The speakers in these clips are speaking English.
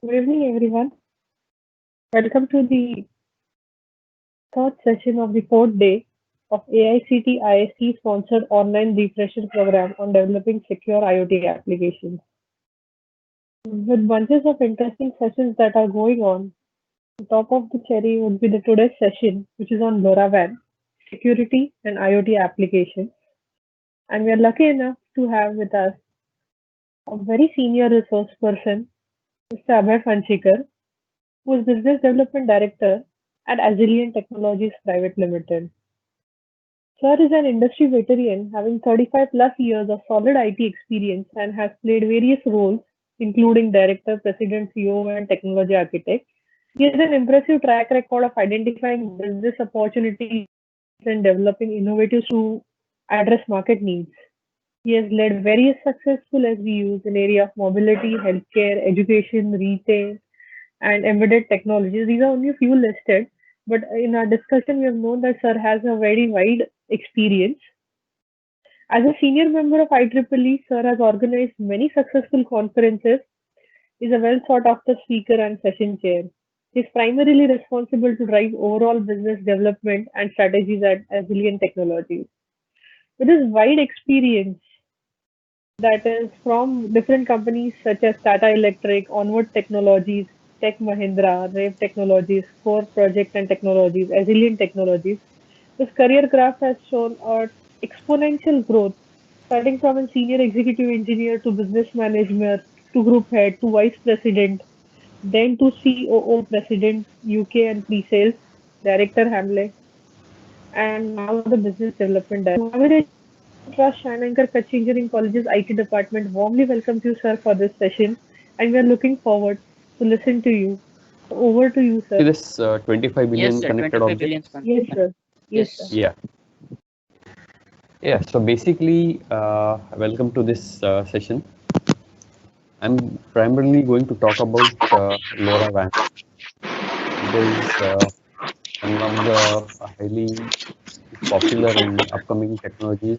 Good evening, everyone. Welcome to the third session of the fourth day of AICT ISC sponsored online refresher program on developing secure IoT applications. With bunches of interesting sessions that are going on, the top of the cherry would be the today's session, which is on LoRaWAN, security and IoT applications. And we are lucky enough to have with us a very senior resource person, Mr. Abhay Fanchikar, who is Business Development Director at Azilian Technologies Private Limited. Sir is an industry veteran having 35 plus years of solid IT experience and has played various roles, including director, president, CEO, and technology architect. He has an impressive track record of identifying business opportunities and developing innovative to address market needs. He has led various successful SBUs in area of mobility, healthcare, education, retail, and embedded technologies. These are only a few listed, but in our discussion, we have known that Sir has a very wide experience. As a senior member of IEEE, Sir has organized many successful conferences, is a well sought after speaker and session chair. He is primarily responsible to drive overall business development and strategies at Azilian Technologies. With his wide experience, that is from different companies such as Tata Electric, Onward Technologies, Tech Mahindra, Rave Technologies, Core Project and Technologies, Azilian Technologies. His career graph has shown a exponential growth, starting from a senior executive engineer to business manager to group head to vice president, then to COO president, UK and pre-sales, director Hamlet, and now the business development director. Trust Shanankar Kutch Engineering College's IT department warmly welcomes you, sir, for this session, and we are looking forward to listen to you. Over to you, sir. This 25 billion Yes, sir. connected 25 objects. billion. Yes, sir. Yes, sir. Yes. Yeah, yeah. So basically, welcome to this session. I'm primarily going to talk about LoRaWAN. It is one of the highly popular and upcoming technologies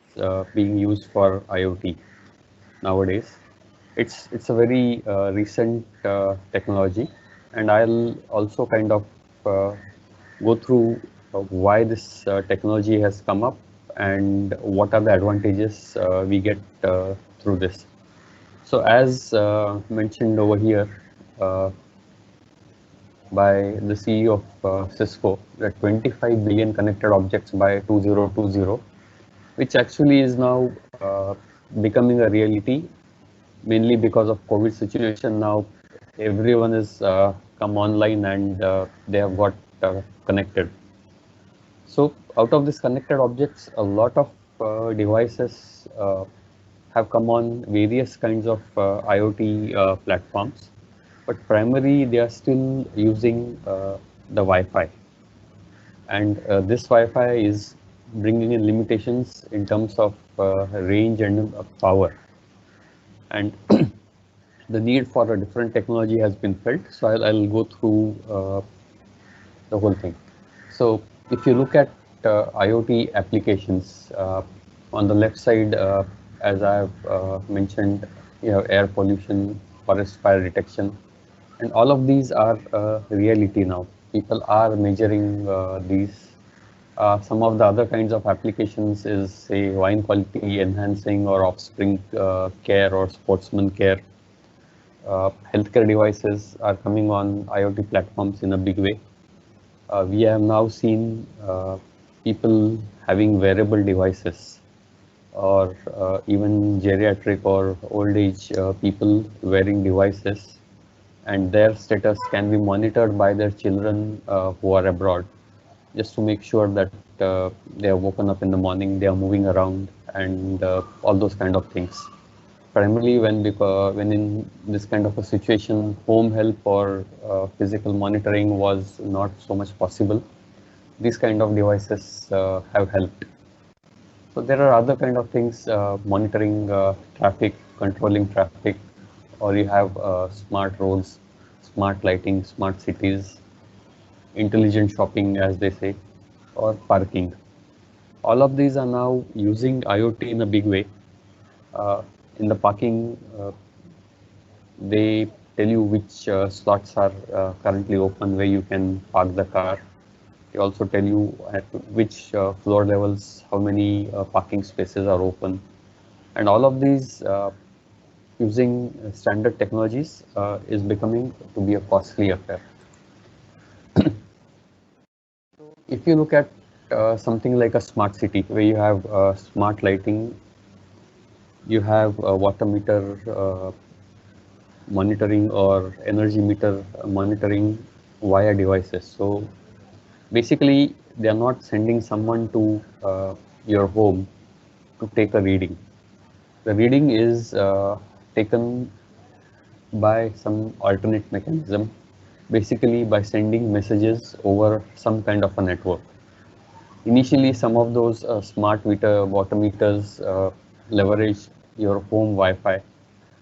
being used for IoT nowadays. It's a very recent technology, and I'll also kind of uh, go through why this technology has come up and what are the advantages we get through this. So as mentioned over here uh, by the CEO of Cisco, that 25 billion connected objects by 2020, which actually is now becoming a reality, mainly because of COVID situation. Now everyone is come online and they have got connected. So out of these connected objects, a lot of devices have come on various kinds of IoT platforms, but primarily they are still using the Wi-Fi, and this Wi-Fi is bringing in limitations in terms of range and power, and the need for a different technology has been felt. So I'll go through the whole thing. So if you look at IoT applications, on the left side, as I've mentioned, you have air pollution, forest fire detection, and all of these are reality now. People are measuring these. Some of the other kinds of applications is, say, wine quality enhancing or offspring care or sportsman care. Healthcare devices are coming on IoT platforms in a big way. We have now seen people having wearable devices, or even geriatric or old age people wearing devices, and their status can be monitored by their children who are abroad, just to make sure that they are woken up in the morning, they are moving around, and all those kind of things. Primarily when in this kind of a situation, home help or physical monitoring was not so much possible. These kind of devices have helped. So there are other kind of things, monitoring traffic, controlling traffic, or you have smart roads, smart lighting, smart cities, intelligent shopping, as they say, or parking. All of these are now using IoT in a big way. In the parking, they tell you which slots are currently open where you can park the car. They also tell you at which floor levels how many parking spaces are open, and all of these using standard technologies is becoming to be a costly affair. If you look at something like a smart city where you have smart lighting, you have a water meter monitoring or energy meter monitoring via devices. So basically, they are not sending someone to your home to take a reading. The reading is taken by some alternate mechanism, basically by sending messages over some kind of a network. Initially, some of those smart meter water meters leverage your home Wi-Fi.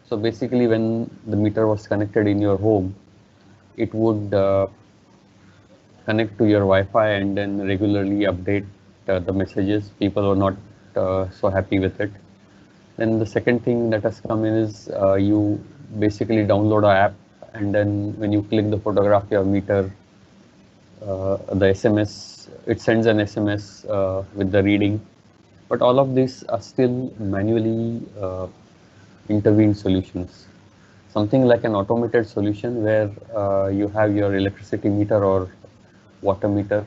So basically, when the meter was connected in your home, it would connect to your Wi-Fi and then regularly update the messages. People were not so happy with it. Then the second thing that has come in is you basically download an app, and then when you click the photograph your meter, the SMS, it sends an SMS with the reading. But all of these are still manually intervened solutions. Something like an automated solution where you have your electricity meter or water meter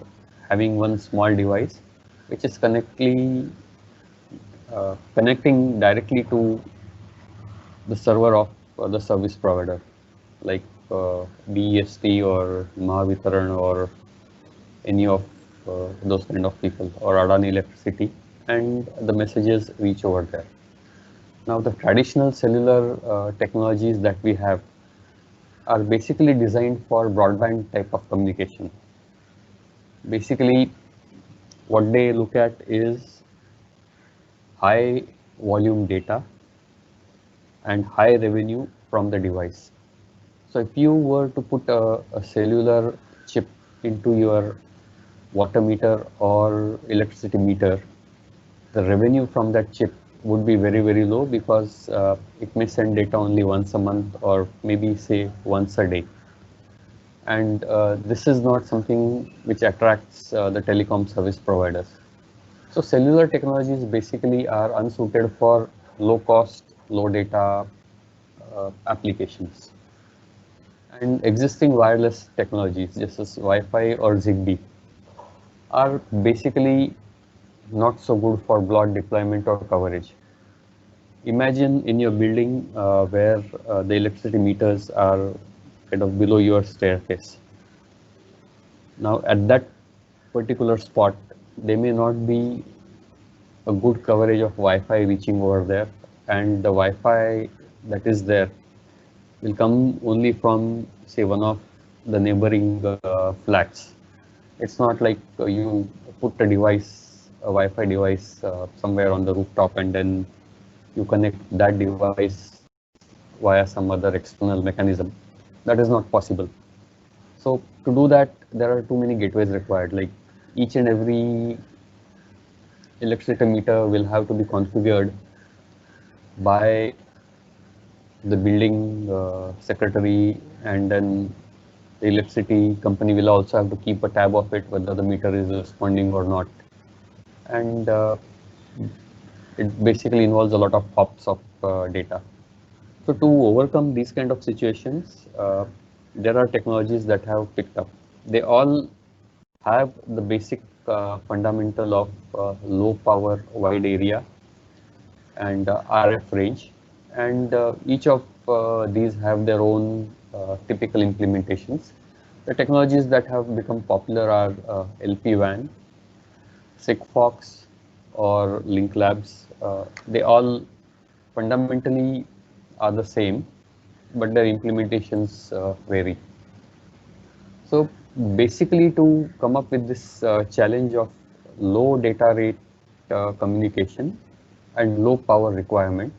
having one small device which is connecting directly to the server of the service provider like BEST or Mahavitaran or any of those kind of people or Adani Electricity, and the messages reach over there. Now the traditional cellular technologies that we have are basically designed for broadband type of communication. Basically, what they look at is high volume data and high revenue from the device. So if you were to put a cellular chip into your water meter or electricity meter, the revenue from that chip would be very, very low because it may send data only once a month or maybe say once a day. And this is not something which attracts the telecom service providers. So cellular technologies basically are unsuited for low cost, low data applications. And existing wireless technologies, just as Wi-Fi or Zigbee, are basically not so good for broad deployment or coverage. Imagine in your building where the electricity meters are kind of below your staircase. Now at that particular spot, there may not be a good coverage of Wi-Fi reaching over there, and the Wi-Fi that is there will come only from say one of the neighboring flats. It's not like you put a device, a Wi-Fi device somewhere on the rooftop and then you connect that device via some other external mechanism. That is not possible. So to do that, there are too many gateways required. Like each and every electricity meter will have to be configured by the building secretary, and then the electricity company will also have to keep a tab of it whether the meter is responding or not. And it basically involves a lot of hops of data. So to overcome these kind of situations, there are technologies that have picked up. They all have the basic fundamental of low power, wide area, and RF range, and each of these have their own typical implementations. The technologies that have become popular are LPWAN, Sigfox, or Link Labs. They all fundamentally are the same, but their implementations vary. So basically, to come up with this challenge of low data rate communication and low power requirement,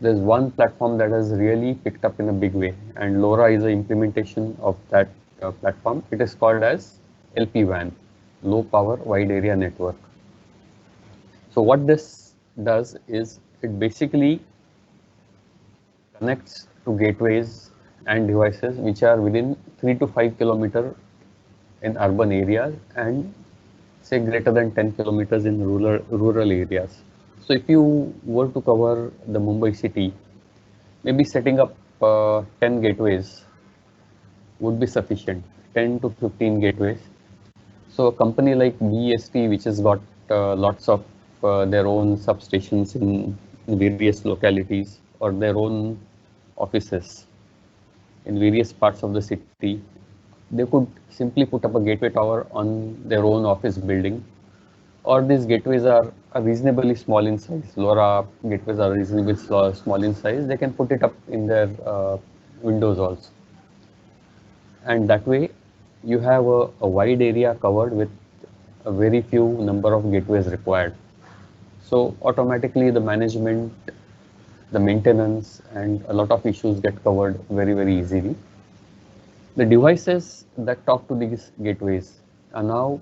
there's one platform that has really picked up in a big way, and LoRa is an implementation of that platform. It is called as LPWAN, Low Power Wide Area Network. So what this does is it basically connects to gateways and devices which are within 3 to 5 kilometers in urban areas and say greater than 10 kilometers in rural areas. So if you were to cover the Mumbai city, maybe setting up 10 gateways would be sufficient, 10 to 15 gateways. So a company like BEST, which has got lots of their own substations in various localities or their own offices in various parts of the city, they could simply put up a gateway tower on their own office building. Or these gateways are reasonably small in size. LoRa gateways are reasonably small in size. They can put it up in their windows also. And that way, you have a wide area covered with a very few number of gateways required. So automatically the management, the maintenance, and a lot of issues get covered very, very easily. The devices that talk to these gateways are now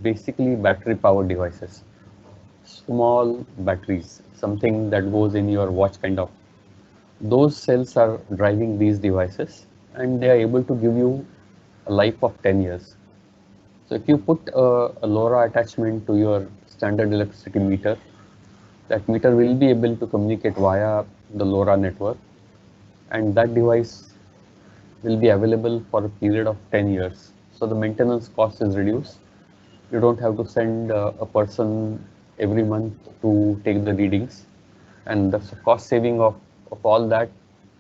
basically battery powered devices. Small batteries, something that goes in your watch kind of. Those cells are driving these devices and they are able to give you a life of 10 years. So if you put a LoRa attachment to your standard electricity meter, that meter will be able to communicate via the LoRa network, and that device will be available for a period of 10 years. So the maintenance cost is reduced. You don't have to send a person every month to take the readings, and the cost saving of all that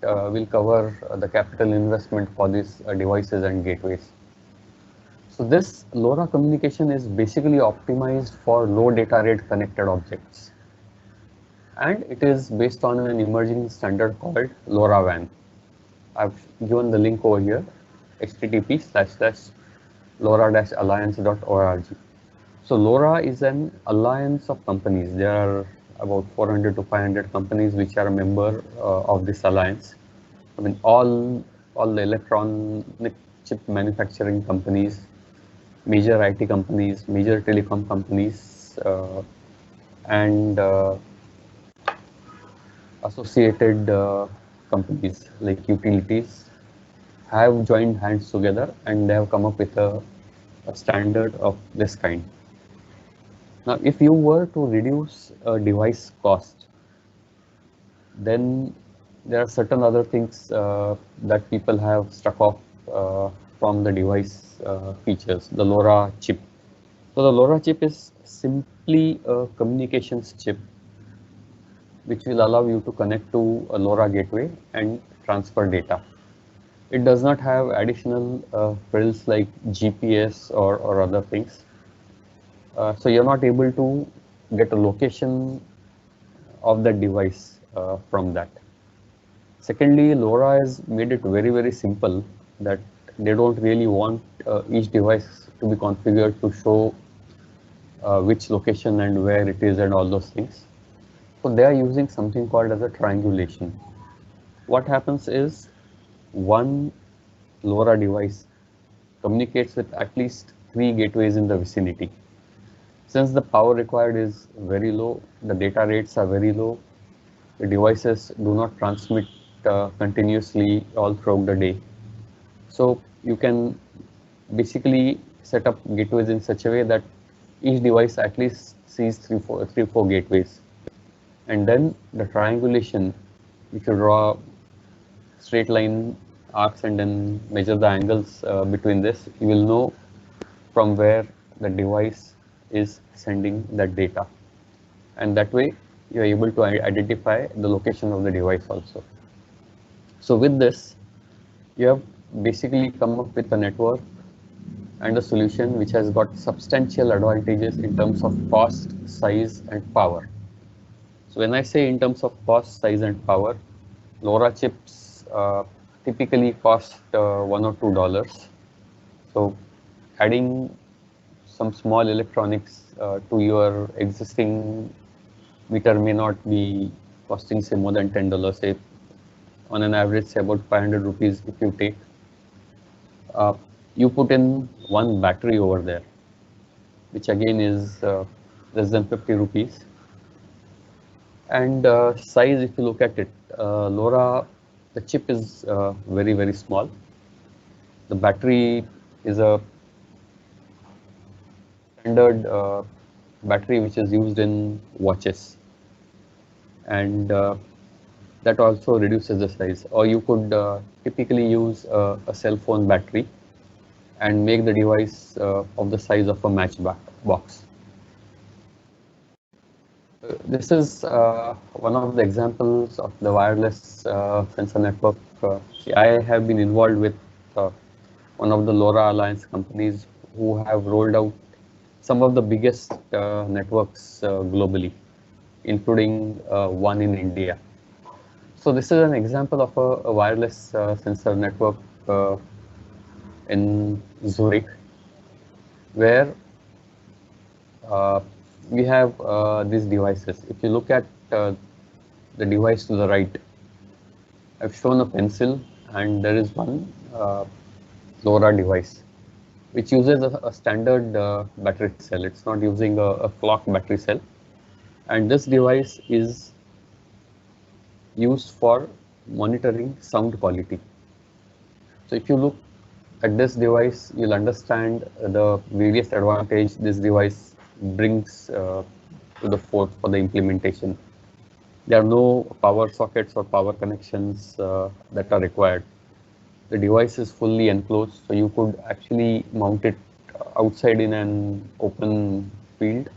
will cover the capital investment for these devices and gateways. So this LoRa communication is basically optimized for low data rate connected objects. And it is based on an emerging standard called LoRaWAN. I've given the link over here, http://lora-alliance.org. So LoRa is an alliance of companies. There are about 400 to 500 companies which are a member of this alliance. I mean, all the electronic chip manufacturing companies, major IT companies, major telecom companies, and associated companies like utilities have joined hands together and they have come up with a standard of this kind. Now, if you were to reduce a device cost, then there are certain other things that people have struck off from the device features, the LoRa chip. So the LoRa chip is simply a communications chip which will allow you to connect to a LoRa gateway and transfer data. It does not have additional frills like GPS or other things. So you're not able to get a location of that device from that. Secondly, LoRa has made it very, very simple that they don't really want each device to be configured to show which location and where it is and all those things. So they are using something called as a triangulation. What happens is one LoRa device communicates with at least 3 gateways in the vicinity. Since the power required is very low, the data rates are very low, the devices do not transmit continuously all throughout the day. So you can basically set up gateways in such a way that each device at least sees three, four gateways. And then the triangulation, if you draw straight line arcs and then measure the angles between this, you will know from where the device is sending that data. And that way you are able to identify the location of the device also. So with this, you have basically come up with a network and a solution which has got substantial advantages in terms of cost, size, and power. So when I say in terms of cost, size, and power, LoRa chips typically cost $1 or $2. So adding some small electronics to your existing meter may not be costing say more than $10. Say on an average, say about 500 rupees if you take. You put in one battery over there, which again is less than 50 rupees. And size, if you look at it, LoRa the chip is very, very small. The battery is a standard battery which is used in watches, and that also reduces the size. Or you could typically use a cell phone battery and make the device of the size of a box. This is one of the examples of the wireless sensor network. I have been involved with uh, one of the LoRa Alliance companies who have rolled out some of the biggest networks globally, including one in India. So this is an example of a wireless sensor network uh, in Zurich, where uh, we have these devices. If you look at the device to the right, I've shown a pencil, and there is one LoRa device which uses a standard battery cell. It's not using a clock battery cell, and this device is used for monitoring sound quality. So if you look at this device, you'll understand the various advantage this device brings to the fore for the implementation. There are no power sockets or power connections that are required. The device is fully enclosed, so you could actually mount it outside in an open field,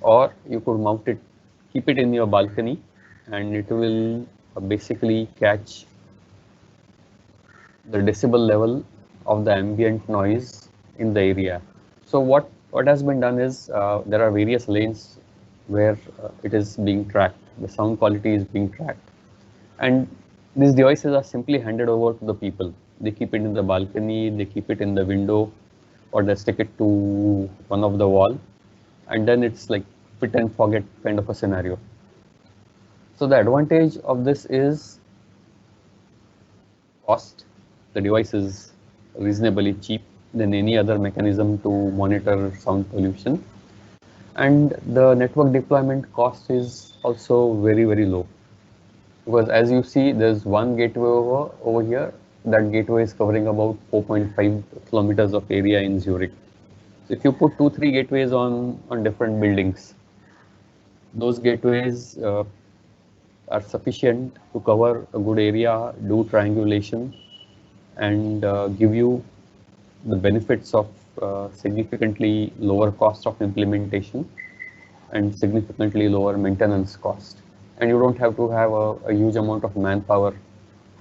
or you could mount it, keep it in your balcony, and it will basically catch the decibel level of the ambient noise in the area. So what has been done is there are various lanes where it is being tracked. The sound quality is being tracked, and these devices are simply handed over to the people. They keep it in the balcony, they keep it in the window, or they stick it to one of the wall, and then it's like fit and forget kind of a scenario. So the advantage of this is cost. The device is reasonably cheap than any other mechanism to monitor sound pollution. And the network deployment cost is also very, very low. Because as you see, there's one gateway over here. That gateway is covering about 4.5 kilometers of area in Zurich. So if you put 2, 3 gateways on different buildings, those gateways are sufficient to cover a good area, do triangulation, and give you the benefits of significantly lower cost of implementation and significantly lower maintenance cost. And you don't have to have a huge amount of manpower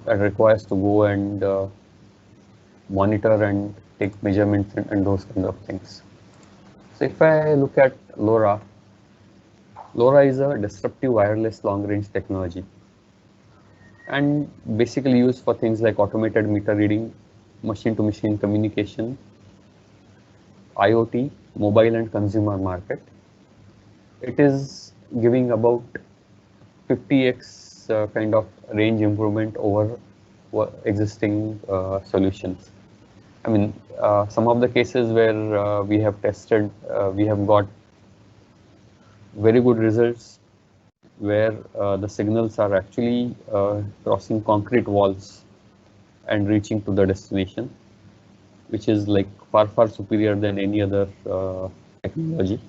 that requires to go and monitor and take measurements and those kind of things. So if I look at LoRa, LoRa is a disruptive wireless long-range technology and basically used for things like automated meter reading, machine-to-machine communication, IoT, mobile and consumer market. It is giving about 50x kind of range improvement over existing solutions. I mean, some of the cases where we have tested, we have got very good results where the signals are actually crossing concrete walls and reaching to the destination, which is like far, far superior than any other technology.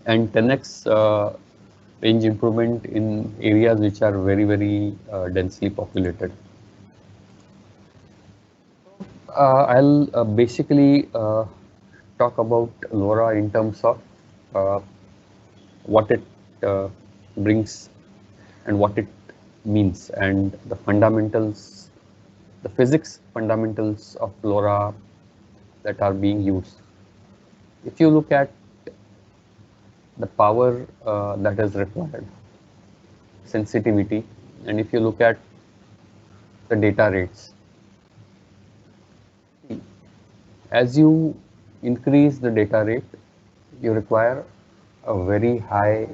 And 10x range improvement in areas which are very, very densely populated. I'll basically talk about LoRa in terms of what it brings and what it means and the fundamentals, the physics fundamentals of LoRa that are being used. If you look at the power that is required, sensitivity, and if you look at the data rates, as you increase the data rate, you require a very high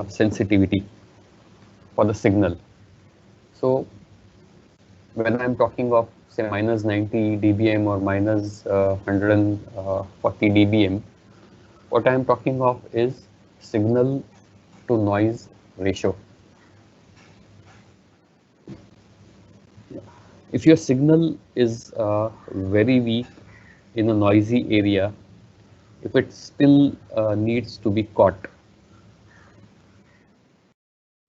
sensitivity for the signal. So when I'm talking of say minus 90 dBm or minus 140 dBm, what I'm talking of is signal, to noise ratio. if your signal is very weak in a noisy area, if it still needs to be caught,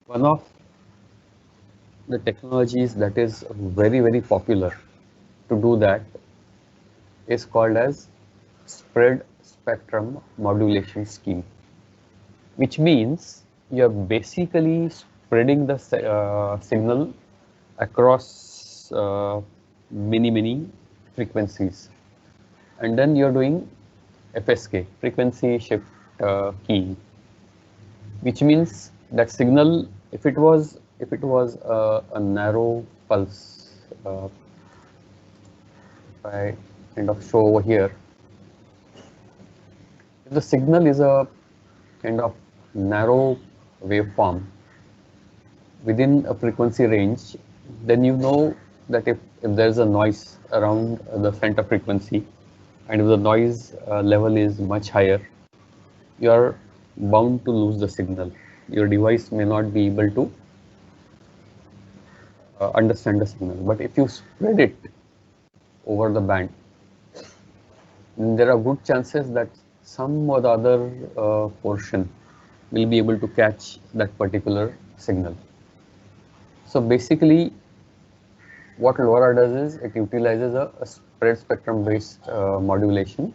one of the technologies that is very popular to do that is called as spread spectrum modulation scheme, which means you're basically spreading the signal across many frequencies, and then you're doing FSK, frequency shift keying, which means that signal, if it was a narrow pulse, if I kind of show over here, if the signal is a kind of narrow waveform within a frequency range, then you know that if there's a noise around the center frequency, and if the noise level is much higher, you are bound to lose the signal. Your device may not be able to understand the signal. But if you spread it over the band, then there are good chances that some or the other portion will be able to catch that particular signal. So basically, what LoRa does is it utilizes a spread spectrum based modulation.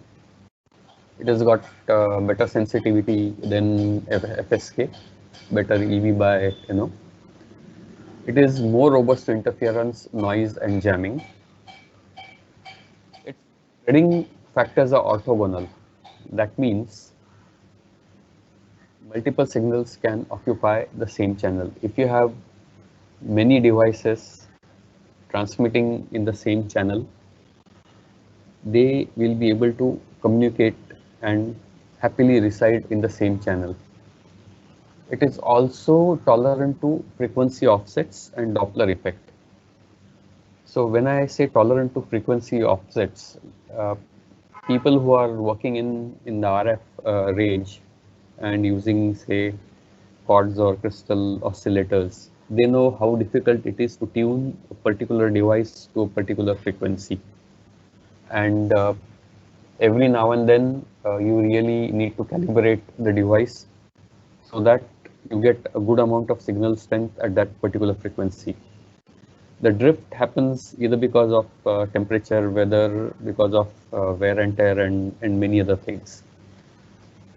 It has got better sensitivity than FSK, better EV by, it is more robust to interference, noise, and jamming. Its spreading factors are orthogonal. That means multiple signals can occupy the same channel. If you have many devices transmitting in the same channel, they will be able to communicate and happily reside in the same channel. It is also tolerant to frequency offsets and Doppler effect. So when I say tolerant to frequency offsets, people who are working in the RF range and using, say, quads or crystal oscillators, they know how difficult it is to tune a particular device to a particular frequency. And every now and then, you really need to calibrate the device so that you get a good amount of signal strength at that particular frequency. The drift happens either because of temperature, weather, because of wear and tear, and many other things.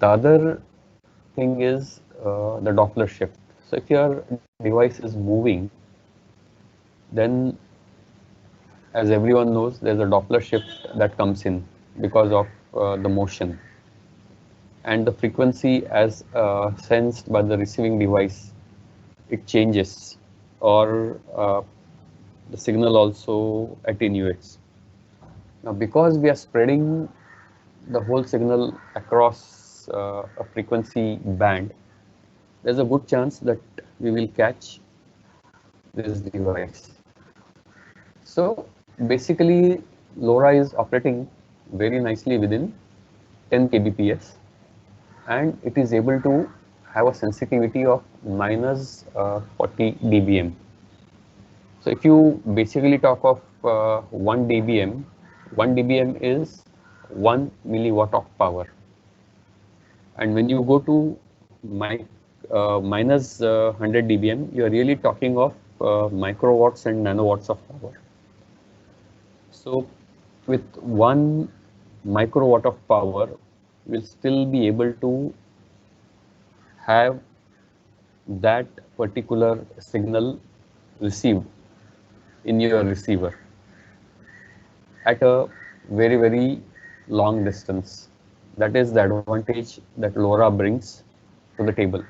The other thing is the Doppler shift. So if your device is moving, then as everyone knows, there's a Doppler shift that comes in because of the motion. And the frequency as sensed by the receiving device, it changes, or the signal also attenuates. Now, because we are spreading the whole signal across a frequency band, there's a good chance that we will catch this device. So basically, LoRa is operating very nicely within 10 kbps, and it is able to have a sensitivity of minus 40 dBm. So if you basically talk of 1 dBm, 1 dBm is 1 milliwatt of power. And when you go to minus 100 dBm, you are really talking of microwatts and nanowatts of power. So with 1 microwatt of power, we'll still be able to have that particular signal received in your receiver at a very long distance. That is the advantage that LoRa brings to the table.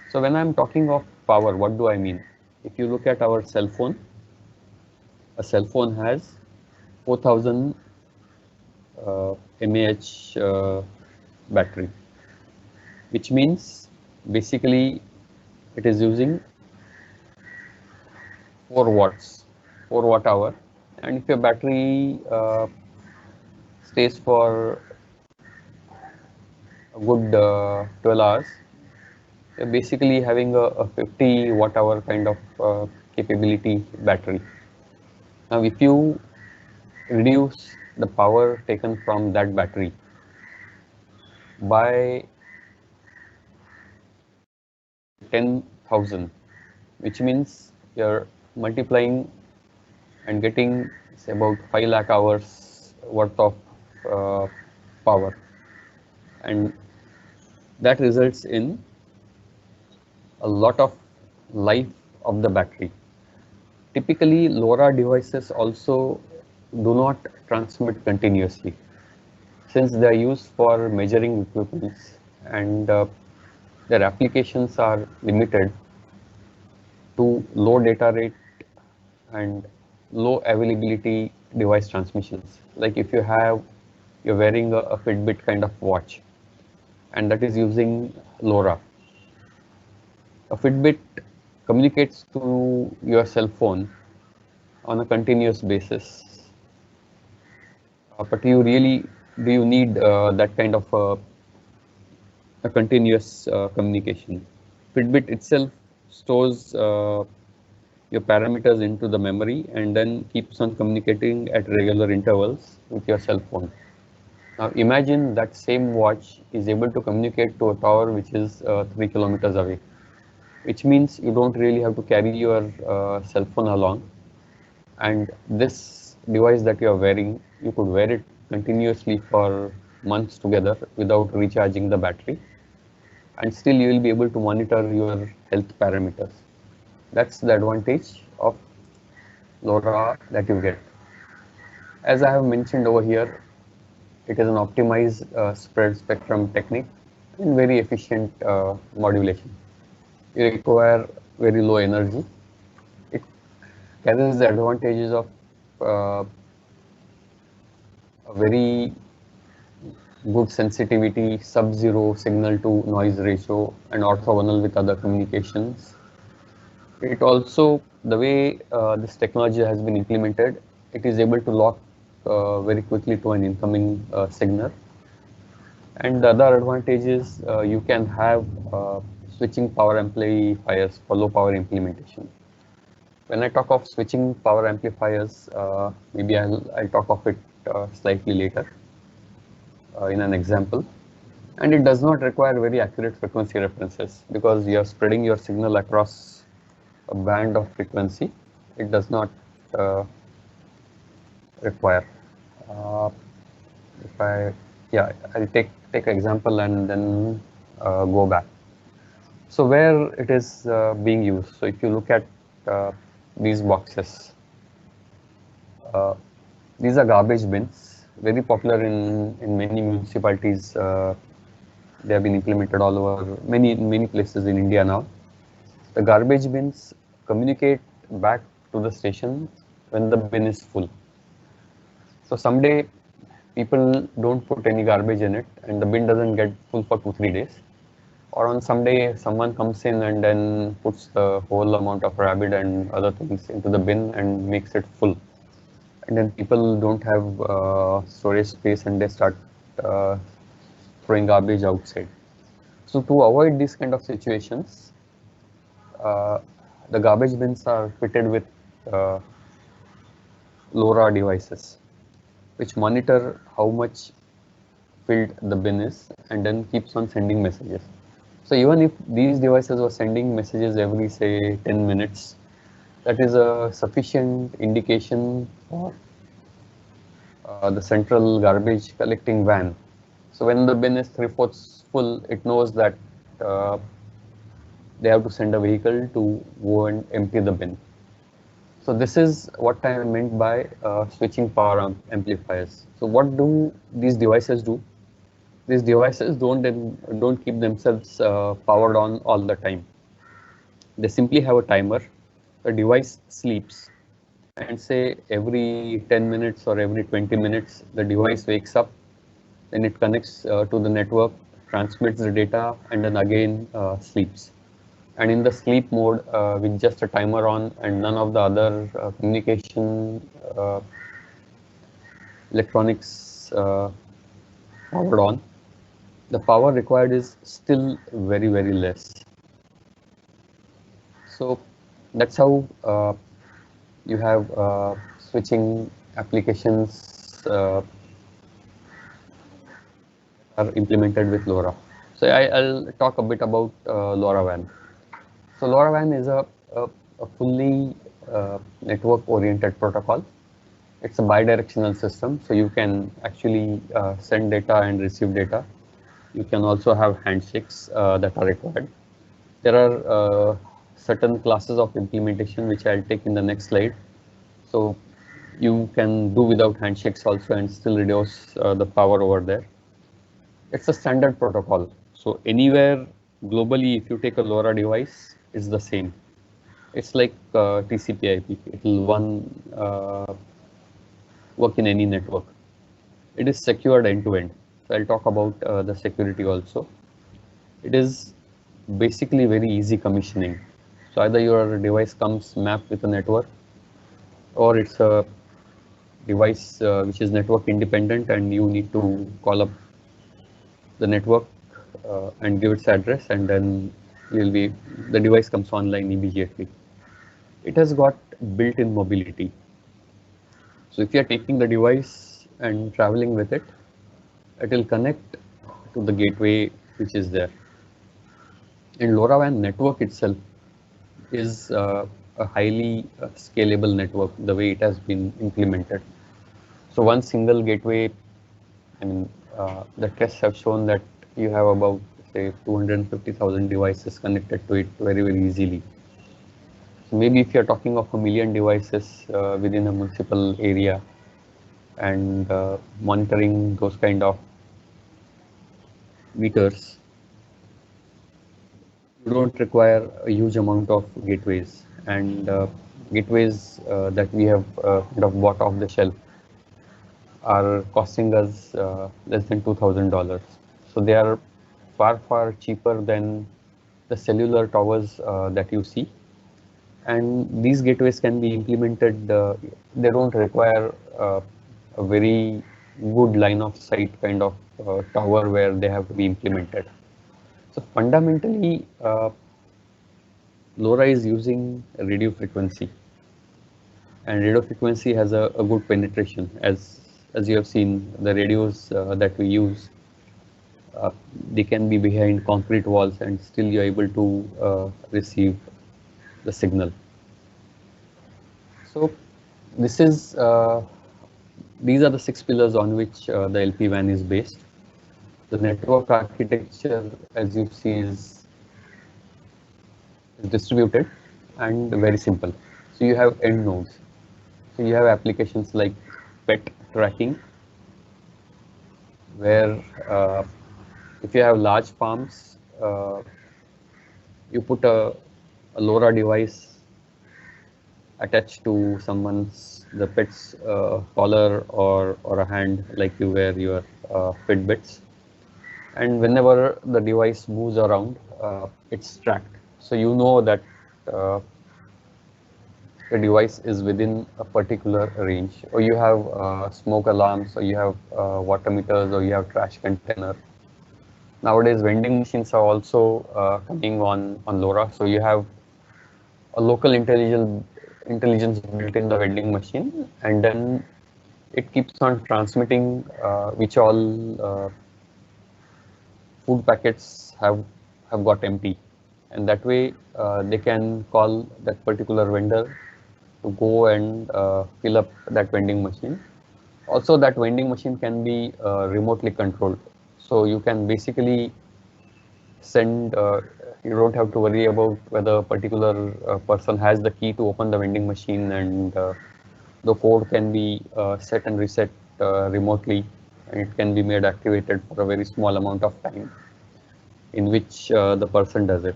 So when I'm talking of power, what do I mean? If you look at our cell phone, a cell phone has 4000 mAh battery, which means basically it is using 4 watts, 4 watt hour. And if your battery stays for a good 12 hours, you're basically having a 50 watt hour kind of capability battery. Now, if you reduce the power taken from that battery by 10,000, which means you're multiplying and getting say about 5 lakh hours worth of uh, power, and that results in a lot of life of the battery. Typically, LoRa devices also do not transmit continuously since they are used for measuring equipments, and their applications are limited to low data rate and low availability device transmissions. Like if you're wearing a Fitbit kind of watch and that is using LoRa. A Fitbit communicates to your cell phone on a continuous basis, but do you need that kind of a continuous communication? Fitbit itself stores your parameters into the memory and then keeps on communicating at regular intervals with your cell phone. Now imagine that same watch is able to communicate to a tower which is 3 kilometers away, which means you don't really have to carry your cell phone along. And this device that you are wearing, you could wear it continuously for months together without recharging the battery, and still you will be able to monitor your health parameters. That's the advantage of LoRa that you get. As I have mentioned over here, it is an optimized spread spectrum technique and very efficient modulation. You require very low energy. It carries the advantages of uh, a very good sensitivity, sub-zero signal to noise ratio, and orthogonal with other communications. It also, the way this technology has been implemented, it is able to lock very quickly to an incoming signal. And the other advantage is you can have switching power amplifiers for low power implementation. When I talk of switching power amplifiers, maybe I'll talk of it slightly later in an example. And it does not require very accurate frequency references because you are spreading your signal across a band of frequency. It does not uh, require. Uh, if I, yeah, I'll take example and then go back. So where it is being used. So if you look at these boxes, uh, these are garbage bins, very popular in many municipalities. They have been implemented all over many places in India now. The garbage bins communicate back to the station when the bin is full. So someday people don't put any garbage in it and the bin doesn't get full for 2-3 days. Or on some day someone comes in and then puts the whole amount of rabbit and other things into the bin and makes it full. And then people don't have storage space and they start uh, throwing garbage outside. So to avoid these kind of situations, uh, the garbage bins are fitted with uh, LoRa devices, which monitor how much filled the bin is and then keeps on sending messages. So even if these devices were sending messages every say 10 minutes, that is a sufficient indication for the central garbage collecting van. So when the bin is 3/4 full, it knows that uh, they have to send a vehicle to go and empty the bin. So this is what I meant by switching power amplifiers. So what do these devices do? These devices don't keep themselves powered on all the time. They simply have a timer. The device sleeps, and say every 10 minutes or every 20 minutes, the device wakes up, then it connects to the network, transmits the data, and then again sleeps. And in the sleep mode, with just a timer on and none of the other communication electronics powered on, the power required is still very less. So that's how you have switching applications are implemented with LoRa. So I'll talk a bit about LoRaWAN. So LoRaWAN is a fully network-oriented protocol. It's a bidirectional system, so you can actually send data and receive data. You can also have handshakes that are required. There are certain classes of implementation which I'll take in the next slide. So you can do without handshakes also and still reduce the power over there. It's a standard protocol. So anywhere globally, if you take a LoRa device, it's the same. It's like TCP/IP. It will work in any network. It is secured end to end. So I'll talk about the security also. It is basically very easy commissioning. So either your device comes mapped with a network, or it's a device which is network independent, and you need to call up the network and give its address, and then the device comes online immediately. It has got built-in mobility. So if you are taking the device and traveling with it, it will connect to the gateway which is there. And LoRaWAN network itself is a highly scalable network the way it has been implemented. So one single gateway, I mean, the tests have shown that you have about say 250,000 devices connected to it very, very easily. So maybe if you're talking of 1 million devices within a municipal area and monitoring those kind of meters, you don't require a huge amount of gateways, and gateways that we have kind of bought off the shelf are costing us less than $2,000. So they are far, far cheaper than the cellular towers that you see. And these gateways can be implemented, they don't require a very good line of sight kind of tower where they have to be implemented. So fundamentally, LoRa is using radio frequency, and radio frequency has a good penetration. As you have seen, the radios that we use, they can be behind concrete walls, and still you're able to receive the signal. So this is these are the 6 pillars on which the LPWAN is based. The network architecture, as you see, is distributed and very simple. So you have end nodes. So you have applications like pet tracking, where if you have large farms, you put a LoRa device attached to the pet's collar or a hand, like you wear your Fitbits, and whenever the device moves around, it's tracked. So you know that the device is within a particular range, or you have smoke alarms, or you have water meters, or you have trash container. Nowadays, vending machines are also coming on LoRa, so you have a local intelligence built in the vending machine, and then it keeps on transmitting which all food packets have got empty, and that way they can call that particular vendor to go and fill up that vending machine. Also, that vending machine can be remotely controlled, so you can basically send you don't have to worry about whether a particular person has the key to open the vending machine, and the code can be set and reset remotely, and it can be made activated for a very small amount of time in which the person does it.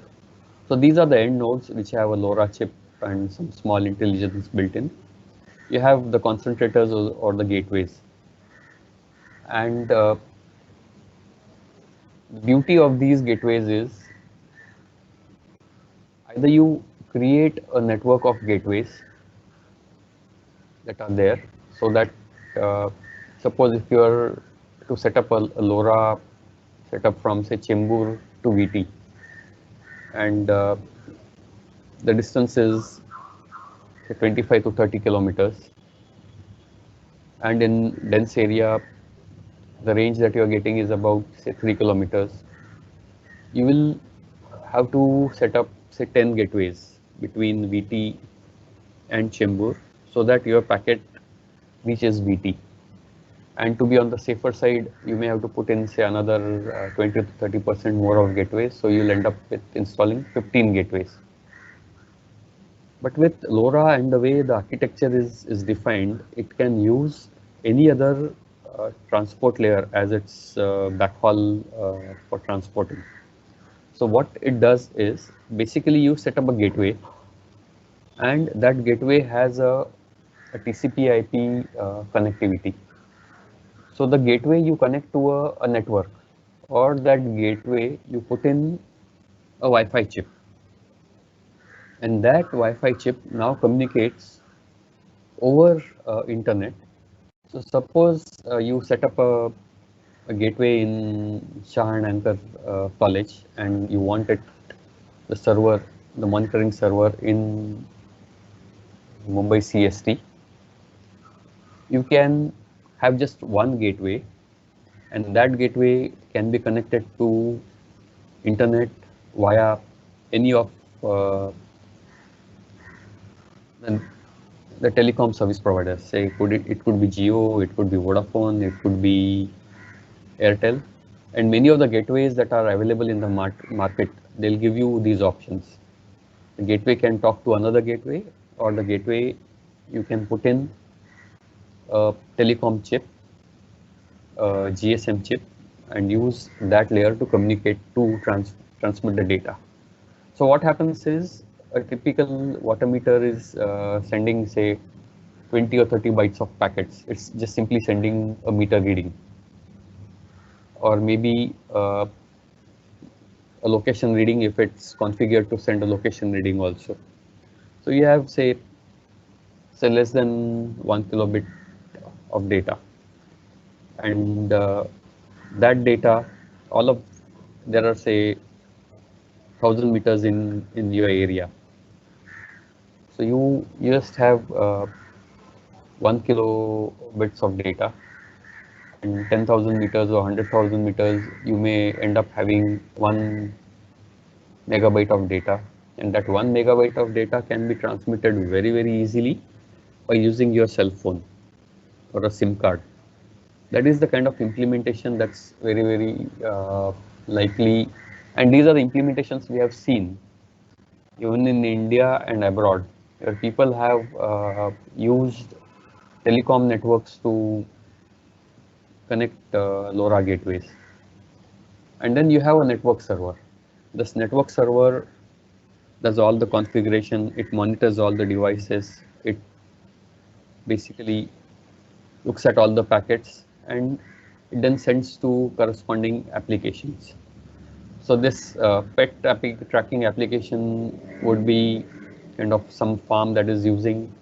So these are the end nodes which have a LoRa chip and some small intelligence built in. You have the concentrators or the gateways, and the beauty of these gateways is either you create a network of gateways that are there, so that suppose if you are to set up a LoRa setup from say Chembur to VT, and the distance is say 25 to 30 kilometers, and in dense area, the range that you are getting is about say 3 kilometers. You will have to set up say 10 gateways between VT and Chembur so that your packet reaches VT. And to be on the safer side, you may have to put in say another 20 to 30% more of gateways. So you'll end up with installing 15 gateways. But with LoRa and the way the architecture is defined, it can use any other transport layer as its backhaul for transporting. So what it does is basically you set up a gateway, and that gateway has a TCP/IP connectivity. So the gateway you connect to a network, or that gateway you put in a Wi-Fi chip, and that Wi-Fi chip now communicates over internet. So suppose you set up a gateway in Shah and Anchor College, and you wanted the server, the monitoring server in Mumbai CST. You can have just one gateway, and that gateway can be connected to internet via any of the telecom service providers. Say it could be Jio, it could be Vodafone, it could be Airtel, and many of the gateways that are available in the market, they'll give you these options. The gateway can talk to another gateway, or the gateway you can put in a telecom chip, a GSM chip, and use that layer to communicate to transmit the data. So what happens is a typical water meter is sending say 20 or 30 bytes of packets. It's just simply sending a meter reading, or maybe a location reading if it's configured to send a location reading also. So you have say less than 1 kilobit of data, and that data, there are say 1,000 meters in your area. So you just have 1 kilobits of data, and 10,000 meters or 100,000 meters, you may end up having 1 megabyte of data, and that 1 megabyte of data can be transmitted very easily by using your cell phone or a SIM card. That is the kind of implementation that's very likely, and these are the implementations we have seen even in India and abroad, where people have used telecom networks to connect LoRa gateways. And then you have a network server. This network server does all the configuration, it monitors all the devices, it basically looks at all the packets, and it then sends to corresponding applications. So this pet tracking application would be kind of some farm that is using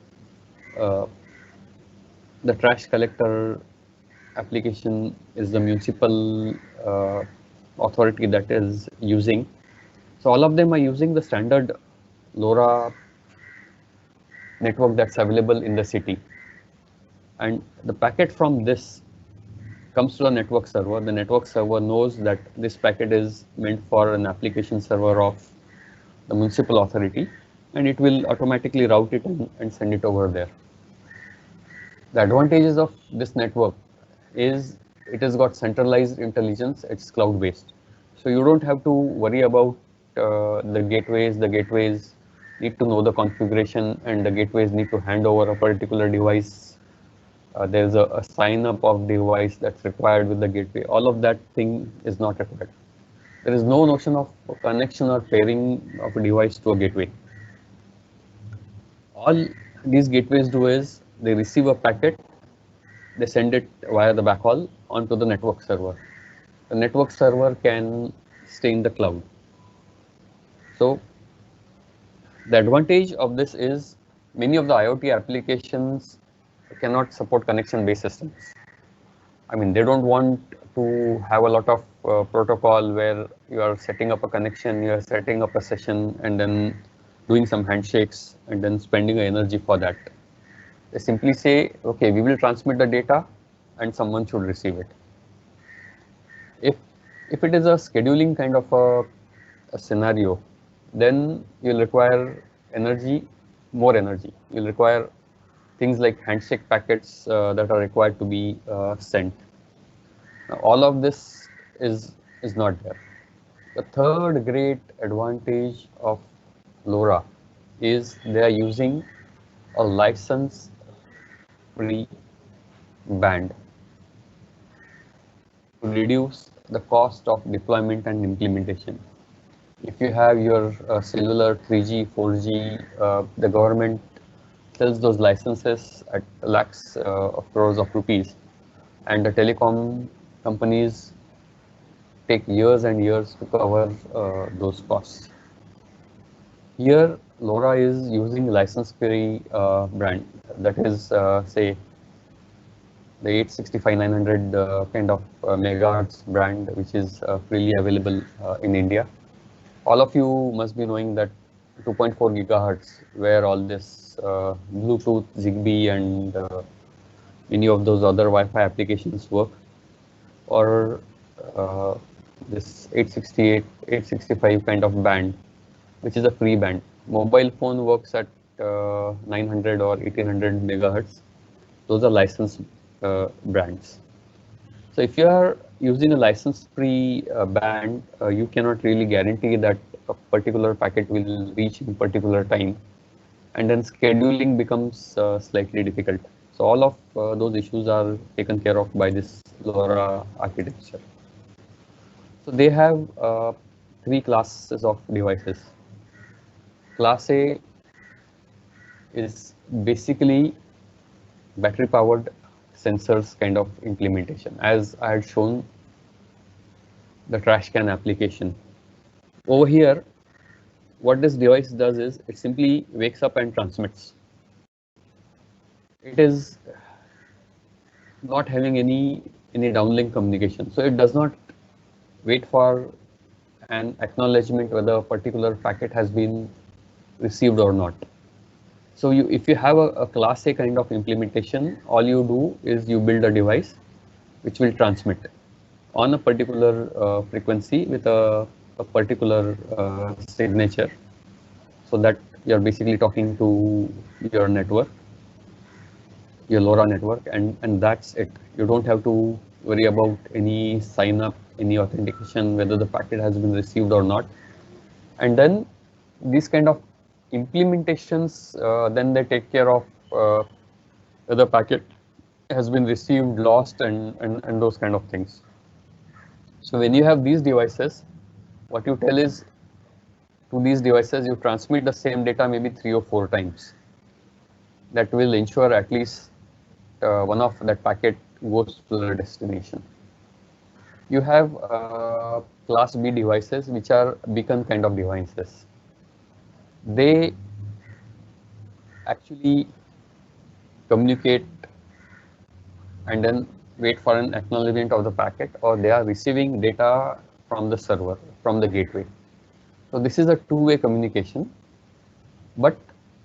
the trash collector application is the municipal authority that is using. So all of them are using the standard LoRa network that's available in the city. And the packet from this comes to the network server. The network server knows that this packet is meant for an application server of the municipal authority, and it will automatically route it and send it over there. The advantages of this network is it has got centralized intelligence, it's cloud-based. So you don't have to worry about the gateways. The gateways need to know the configuration, and the gateways need to hand over a particular device. There's a sign up of device that's required with the gateway. All of that thing is not required. There is no notion of connection or pairing of a device to a gateway. All these gateways do is they receive a packet, they send it via the backhaul onto the network server. The network server can stay in the cloud. So the advantage of this is many of the IoT applications cannot support connection-based systems. I mean, they don't want to have a lot of protocol where you are setting up a connection, you are setting up a session, and then doing some handshakes and then spending energy for that. They simply say, okay, we will transmit the data and someone should receive it. If if it is a scheduling kind of a scenario, then you'll require energy, more energy. You'll require things like handshake packets that are required to be sent. Now, all of this is not there. The third great advantage of LoRa is they are using a license-free band to reduce the cost of deployment and implementation. If you have your cellular 3G, 4G, the government sells those licenses at lakhs of crores of rupees, and the telecom companies take years and years to cover those costs. Here, LoRa is using license-free brand, that is, say, the 865-900 kind of megahertz brand, which is freely available in India. All of you must be knowing that 2.4 gigahertz, where all this Bluetooth, Zigbee, and many of those other Wi-Fi applications work, or this 868, 865 kind of band, which is a free band. Mobile phone works at 900 or 1800 megahertz. Those are licensed brands. So if you are using a license-free band, you cannot really guarantee that a particular packet will reach in particular time, and then scheduling becomes slightly difficult. So all of those issues are taken care of by this LoRa architecture. So they have three classes of devices. Class A is basically battery-powered sensors kind of implementation, as I had shown the trash can application. Over here, what this device does is it simply wakes up and transmits. It is not having any downlink communication, so it does not wait for an acknowledgement whether a particular packet has been received or not. So if you have a class A kind of implementation, all you do is you build a device which will transmit on a particular frequency with a particular signature, so that you're basically talking to your network, your LoRa network, and that's it. You don't have to worry about any sign up, any authentication, whether the packet has been received or not. And then these kind of implementations, then they take care of whether packet has been received, lost, and those kind of things. So when you have these devices, what you tell is to these devices, you transmit the same data maybe 3 or 4 times. That will ensure at least one of that packet goes to the destination. You have class B devices, which are beacon kind of devices. They actually communicate and then wait for an acknowledgement of the packet, or they are receiving data from the server, from the gateway. So this is a two-way communication, but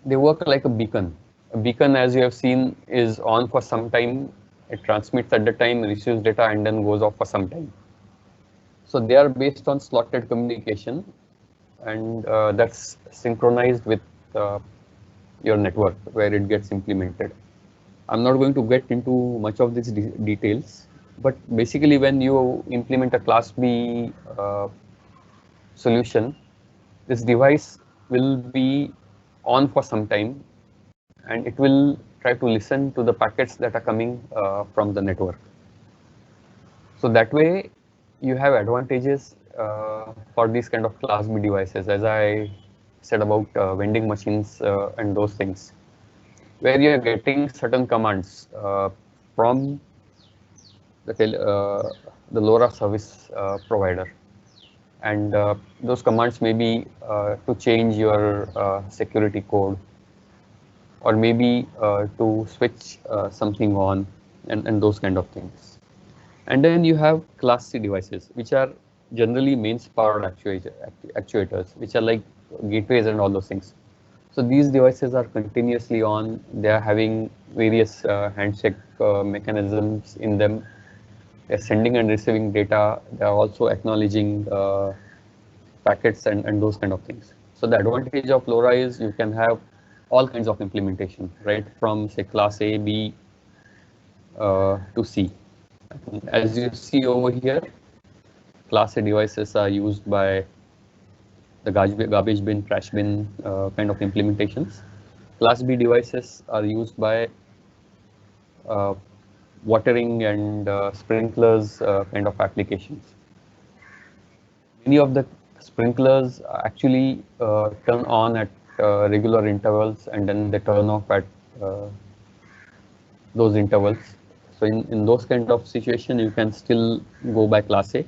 they work like a beacon. A beacon, as you have seen, is on for some time. It transmits at the time, receives data, and then goes off for some time. So they are based on slotted communication, and that's synchronized with your network where it gets implemented. I'm not going to get into much of these details, but basically when you implement a class B solution, this device will be on for some time, and it will try to listen to the packets that are coming from the network. So that way you have advantages for these kind of class B devices, as I said about vending machines and those things, where you are getting certain commands from the LoRa service provider, and those commands may be to change your security code, or maybe to switch something on, and those kind of things. And then you have class C devices, which are generally mains powered actuators, which are like gateways and all those things. So these devices are continuously on. They are having various handshake mechanisms in them. They're sending and receiving data. They are also acknowledging packets and those kind of things. So the advantage of LoRa is you can have all kinds of implementation, right? From say class A, B to C. As you see over here, class A devices are used by the garbage bin, trash bin kind of implementations. Class B devices are used by uh, watering and sprinklers kind of applications. Many of the sprinklers actually turn on at regular intervals and then they turn off at uh, those intervals. So in those kind of situation, you can still go by class A,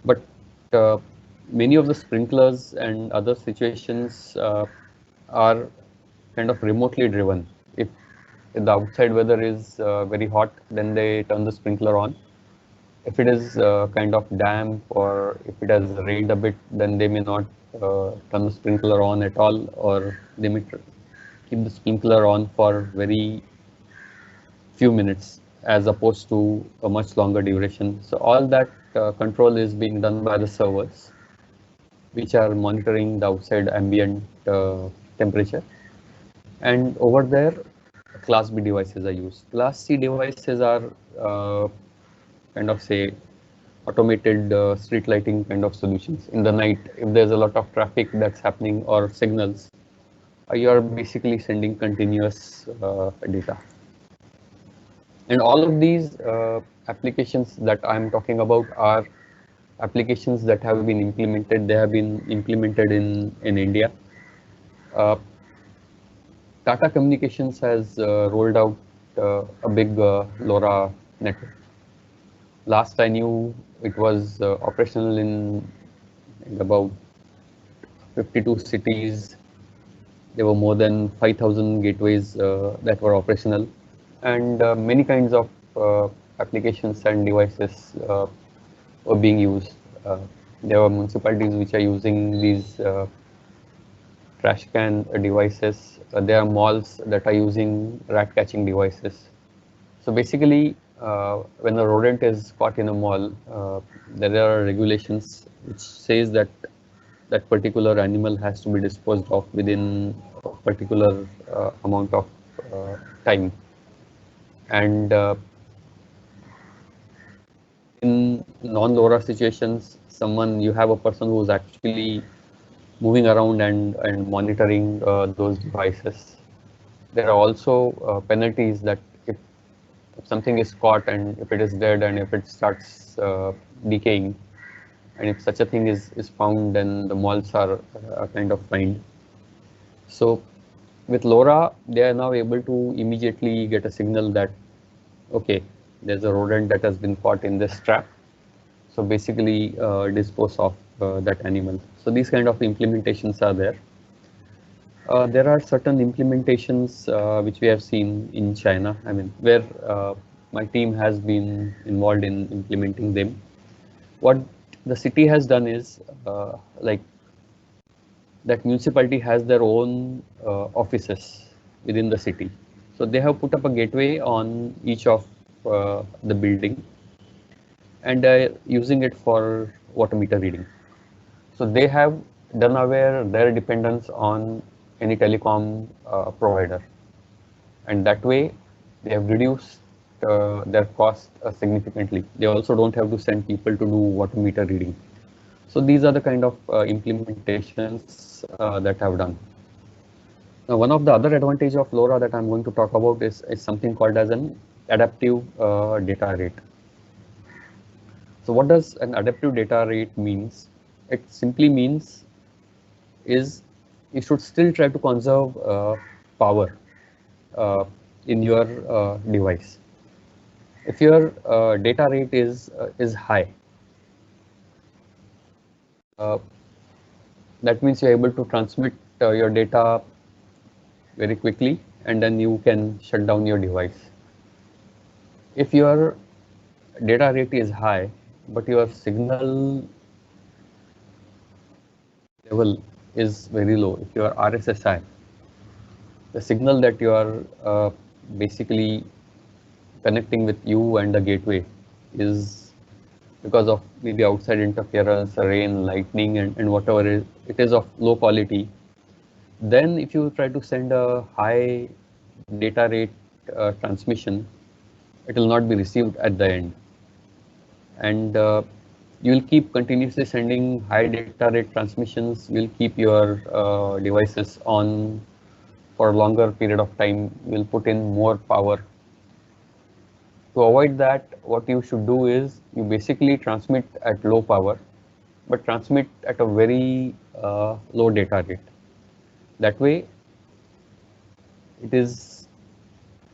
but uh, many of the sprinklers and other situations are kind of remotely driven. If the outside weather is very hot, then they turn the sprinkler on. If it is kind of damp or if it has rained a bit, then they may not turn the sprinkler on at all, or they may keep the sprinkler on for very few minutes as opposed to a much longer duration. So all that control is being done by the servers, which are monitoring the outside ambient temperature. And over there, class B devices are used. Class C devices are kind of say automated street lighting kind of solutions. In the night, if there's a lot of traffic that's happening or signals, you are basically sending continuous data. And all of these applications that I'm talking about are applications that have been implemented. They have been implemented in India. Uh, Tata Communications has rolled out a big LoRa network. Last I knew, it was operational in about 52 cities. There were more than 5,000 gateways that were operational, and many kinds of applications and devices were being used. There were municipalities which are using these trash can devices. There are malls that are using rat catching devices. So basically, when a rodent is caught in a mall, there are regulations which says that that particular animal has to be disposed of within a particular amount of time. And in non-LoRa situations, you have a person who's actually moving around and monitoring those devices. There are also penalties that if something is caught and if it is dead and if it starts decaying, and if such a thing is found, then the malls are kind of fined. So with LoRa, they are now able to immediately get a signal that, okay, there's a rodent that has been caught in this trap. So basically dispose of that animal. So these kind of implementations are there. There are certain implementations which we have seen in China, I mean, where my team has been involved in implementing them. What the city has done is like that municipality has their own offices within the city. So they have put up a gateway on each of the building and using it for water meter reading. So they have done aware their dependence on any telecom provider, and that way they have reduced their cost significantly. They also don't have to send people to do water meter reading. So these are the kind of implementations that I've done. Now, one of the other advantage of LoRa that I'm going to talk about is something called as an adaptive data rate. So what does an adaptive data rate means? It simply means is you should still try to conserve power in your device. If your data rate is high, uh, that means you're able to transmit your data very quickly, and then you can shut down your device. If your data rate is high, but your signal level is very low, if your RSSI the signal that you are basically connecting with you and the gateway is because of maybe outside interference, rain, lightning, and whatever it is of low quality. Then if you try to send a high data rate transmission, it will not be received at the end. And you will keep continuously sending high data rate transmissions. You will keep your devices on for a longer period of time. You will put in more power. To avoid that, what you should do is you basically transmit at low power, but transmit at a very low data rate. That way, it is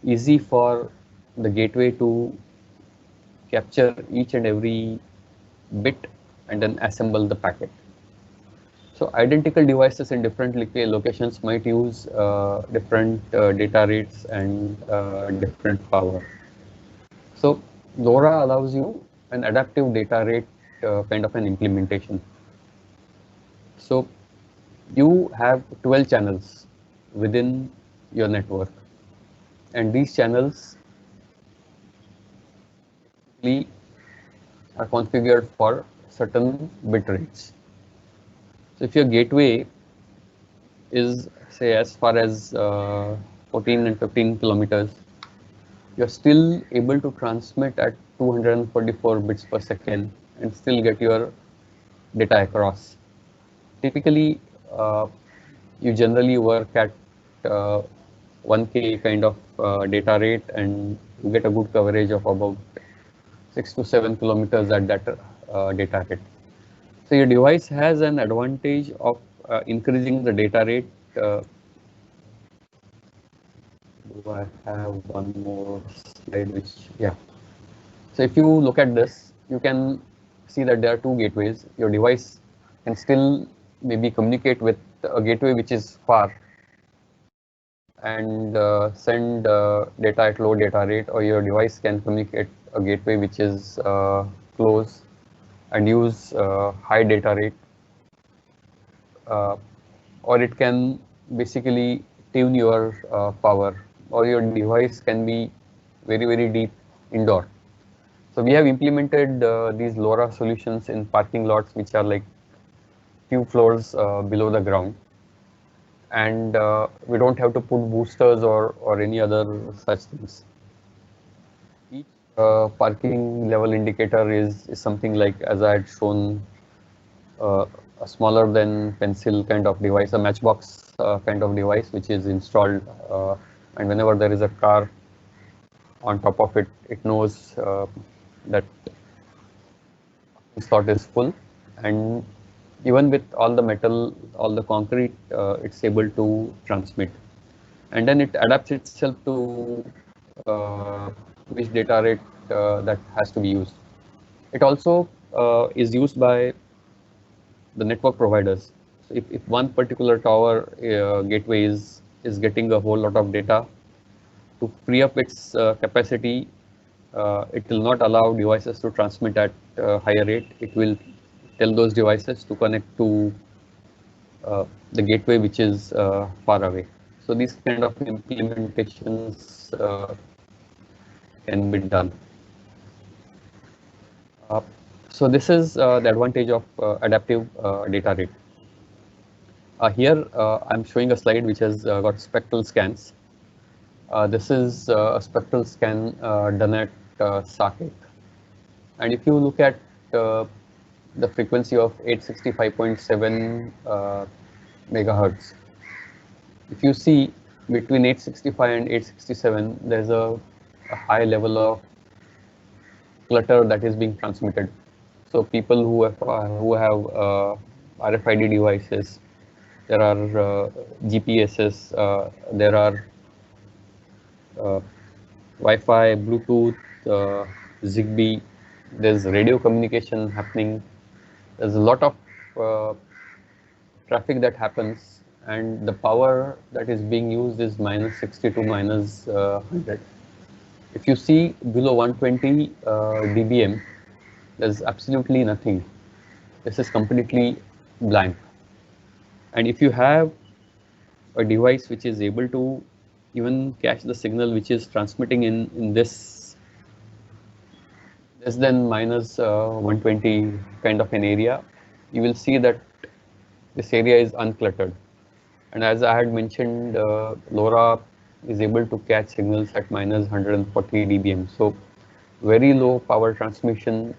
easy for the gateway to capture each and every bit and then assemble the packet. So identical devices in different locations might use different data rates and different power. So LoRa allows you an adaptive data rate kind of an implementation. So you have 12 channels within your network, and these channels are configured for certain bit rates. So if your gateway is say as far as 14 and 15 kilometers, you're still able to transmit at 244 bits per second and still get your data across. Typically, you generally work at 1K kind of data rate, and you get a good coverage of about 6 to 7 kilometers at that data rate. So your device has an advantage of increasing the data rate. Do I have one more slide? Yeah. So if you look at this, you can see that there are two gateways. Your device can still maybe communicate with a gateway which is far and send data at low data rate, or your device can communicate a gateway which is close and use high data rate, or it can basically tune your power, or your device can be very deep indoor. So we have implemented these LoRa solutions in parking lots which are like few floors below the ground, and we don't have to put boosters or any other such things. Each parking level indicator is something like, as I had shown, a smaller than pencil kind of device, a matchbox kind of device which is installed, and whenever there is a car on top of it, it knows that slot is full, and even with all the metal, all the concrete, it's able to transmit, and then it adapts itself to which data rate that has to be used. It also is used by the network providers. So if one particular tower gateway is getting a whole lot of data, to free up its capacity, it will not allow devices to transmit at higher rate. It will tell those devices to connect to the gateway which is far away. So these kind of implementations can be done. So this is the advantage of adaptive data rate. Here I'm showing a slide which has got spectral scans. This is a spectral scan done at SAC, and if you look at the frequency of 865.7 megahertz, if you see between 865 and 867, there's a high level of clutter that is being transmitted. So people who have RFID devices, there are GPSs, there are Wi-Fi, Bluetooth, Zigbee. There's radio communication happening. There's a lot of traffic that happens, and the power that is being used is minus 60 to minus 100. If you see below 120 dBm, there's absolutely nothing. This is completely blank. And if you have a device which is able to even catch the signal which is transmitting in this less than minus 120 kind of an area, you will see that this area is uncluttered. And as I had mentioned, LoRa is able to catch signals at minus 140 dBm. So very low power transmission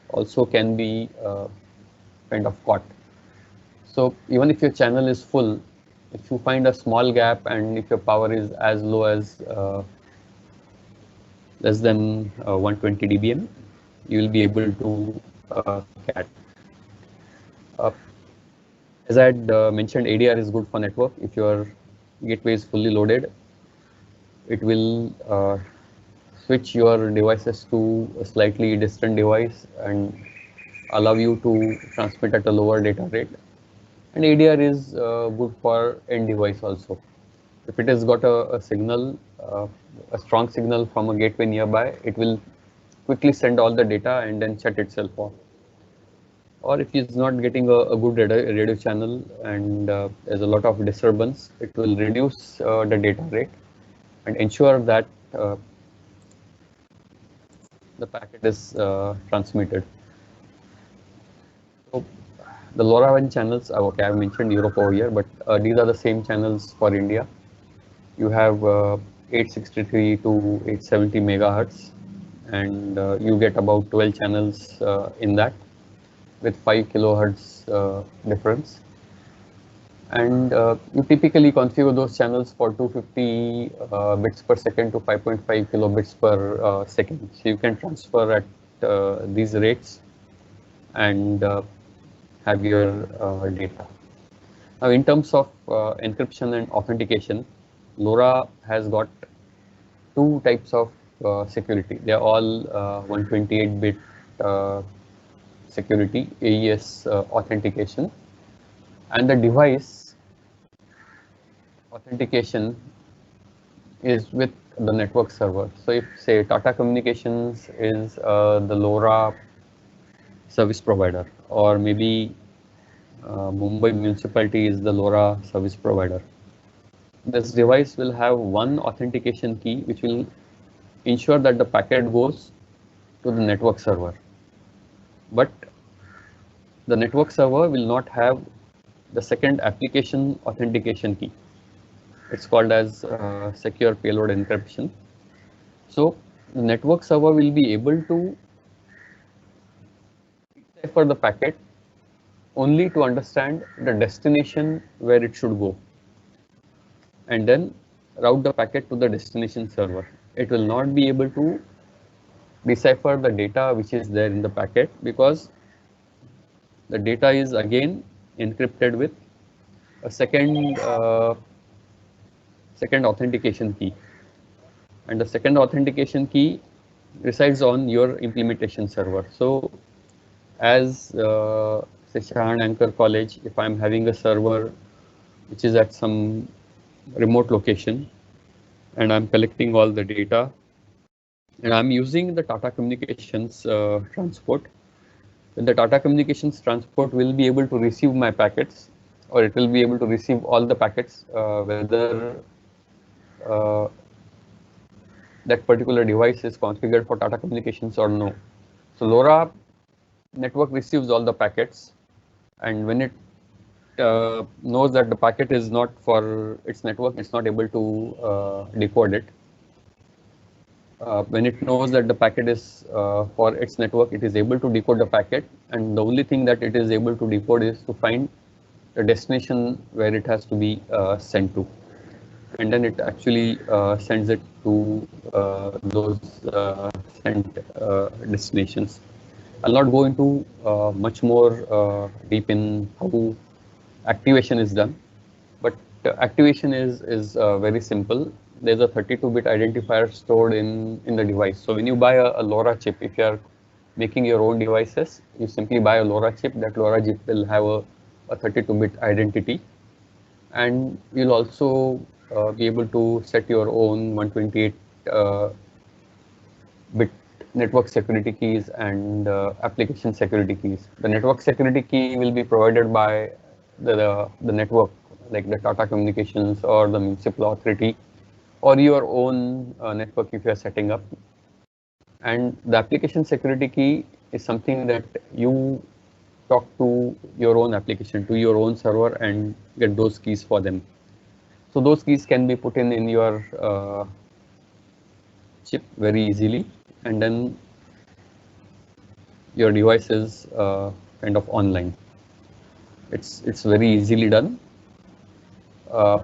also can be kind of caught. So even if your channel is full, if you find a small gap and if your power is as low as less than 120 dBm, you will be able to catch. As I had mentioned, ADR is good for network. If your gateway is fully loaded, it will switch your devices to a slightly distant device and allow you to transmit at a lower data rate. And ADR is good for end device also. If it has got a signal, a strong signal from a gateway nearby, it will quickly send all the data and then shut itself off. Or if it's not getting a good radio channel and there's a lot of disturbance, it will reduce the data rate and ensure that the packet is transmitted. So the LoRaWAN channels, okay, I've mentioned Europe over here, but these are the same channels for India. You have 863 to 870 megahertz, and you get about 12 channels in that, with 5 kilohertz difference. And you typically configure those channels for 250 bits per second to 5.5 kilobits per second. So you can transfer at these rates and have your data. Now, in terms of encryption and authentication, LoRa has got two types of security. They are all 128-bit security, AES authentication, and the device authentication is with the network server. So if say Tata Communications is the LoRa service provider, or maybe Mumbai municipality is the LoRa service provider, this device will have one authentication key which will ensure that the packet goes to the network server. But the network server will not have the second application authentication key. It's called as secure payload encryption. So the network server will be able to decipher the packet only to understand the destination where it should go, and then route the packet to the destination server. It will not be able to decipher the data which is there in the packet, because the data is again encrypted with a second authentication key, and the second authentication key resides on your implementation server. So as say Shahan Anchor College, if I'm having a server which is at some remote location and I'm collecting all the data and I'm using the Tata Communications transport, then the Tata Communications transport will be able to receive my packets, or it will be able to receive all the packets, whether that particular device is configured for Tata Communications or no. So LoRa network receives all the packets, and when it knows that the packet is not for its network, it's not able to decode it. When it knows that the packet is for its network, it is able to decode the packet, and the only thing that it is able to decode is to find the destination where it has to be sent to, and then it actually sends it to those sent destinations. I'll not go into much more deep in how activation is done, but activation is very simple. There's a 32-bit identifier stored in the device. So when you buy a LoRa chip, if you are making your own devices, you simply buy a LoRa chip. That LoRa chip will have a 32-bit identity, and you'll also be able to set your own 128-bit network security keys and application security keys. The network security key will be provided by the network, like the Tata Communications or the municipal authority, or your own network if you are setting up. And the application security key is something that you talk to your own application, to your own server, and get those keys for them. So those keys can be put in your chip very easily, and then your device is kind of online. It's very easily done. The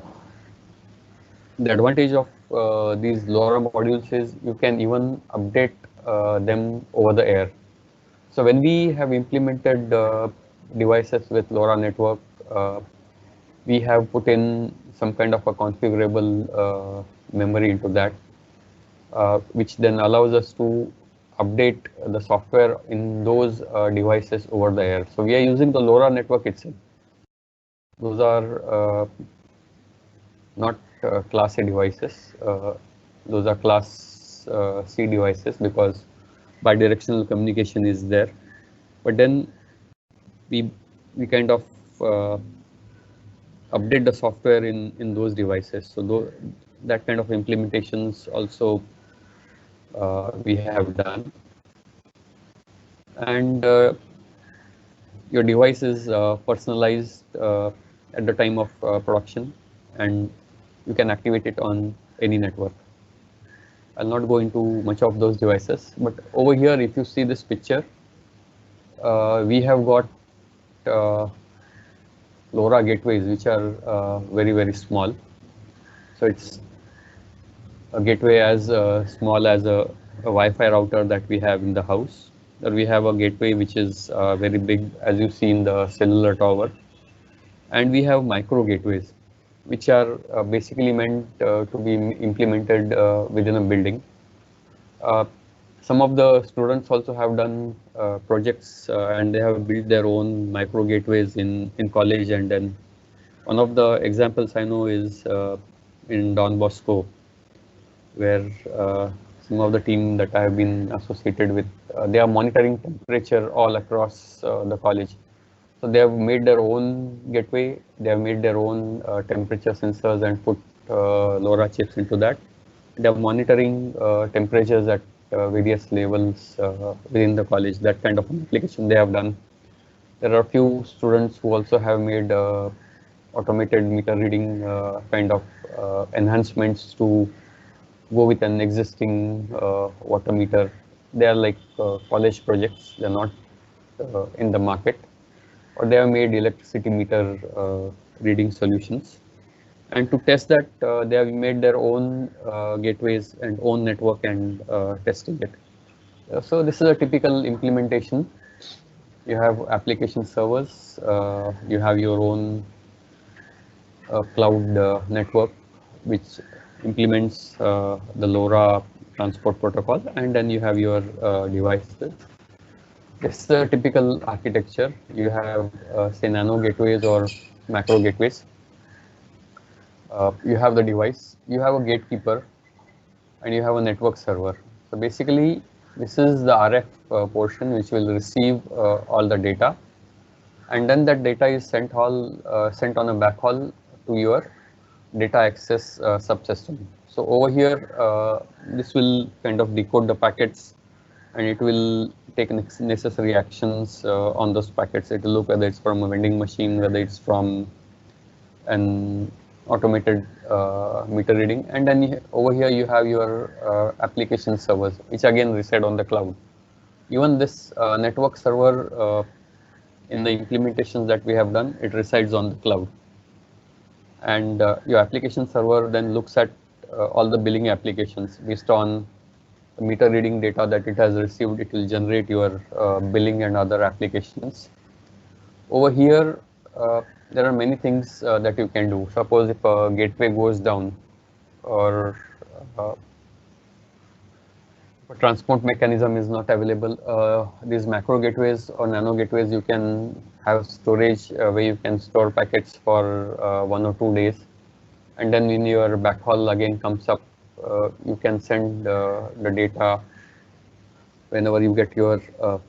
advantage of these LoRa modules is you can even update them over the air. So when we have implemented devices with LoRa network, we have put in some kind of a configurable memory into that, which then allows us to update the software in those devices over the air. So we are using the LoRa network itself. Those are not class A devices. Those are class C devices because bidirectional communication is there. But then we kind of update the software in those devices. So that kind of implementations also we have done. And your device is personalized at the time of production, and you can activate it on any network. I'll not go into much of those devices, but over here, if you see this picture, we have got LoRa gateways, which are very, very small. So it's a gateway as small as a Wi-Fi router that we have in the house. Or we have a gateway which is very big, as you see in the cellular tower. And we have micro gateways, which are basically meant to be implemented within a building. Some of the students also have done projects and they have built their own micro gateways in college. And then one of the examples I know is in Don Bosco, where some of the team that I have been associated with, they are monitoring temperature all across the college. So they have made their own gateway, they have made their own temperature sensors and put LoRa chips into that. They are monitoring temperatures at various levels within the college. That kind of an application they have done. There are a few students who also have made automated meter reading kind of enhancements to go with an existing water meter. They are like college projects. They're not in the market, or they have made electricity meter reading solutions. And to test that, they have made their own gateways and own network and testing it. So this is a typical implementation. You have application servers, you have your own cloud network, which implements the LoRa transport protocol, and then you have your devices. This is a typical architecture. You have say nano gateways or macro gateways. You have the device, you have a gatekeeper, and you have a network server. So basically, this is the RF portion which will receive all the data, and then that data is sent on a backhaul to your data access subsystem. So over here, this will kind of decode the packets, and it will take necessary actions on those packets. It will look whether it's from a vending machine, whether it's from an automated meter reading, and then over here you have your application servers, which again reside on the cloud. Even this network server in the implementations that we have done, it resides on the cloud. And your application server then looks at all the billing applications based on the meter reading data that it has received. It will generate your billing and other applications. Over here, there are many things that you can do. Suppose if a gateway goes down, or a transport mechanism is not available, these macro gateways or nano gateways, you can have storage where you can store packets for 1 or 2 days. And then when your backhaul again comes up, you can send the data whenever you get your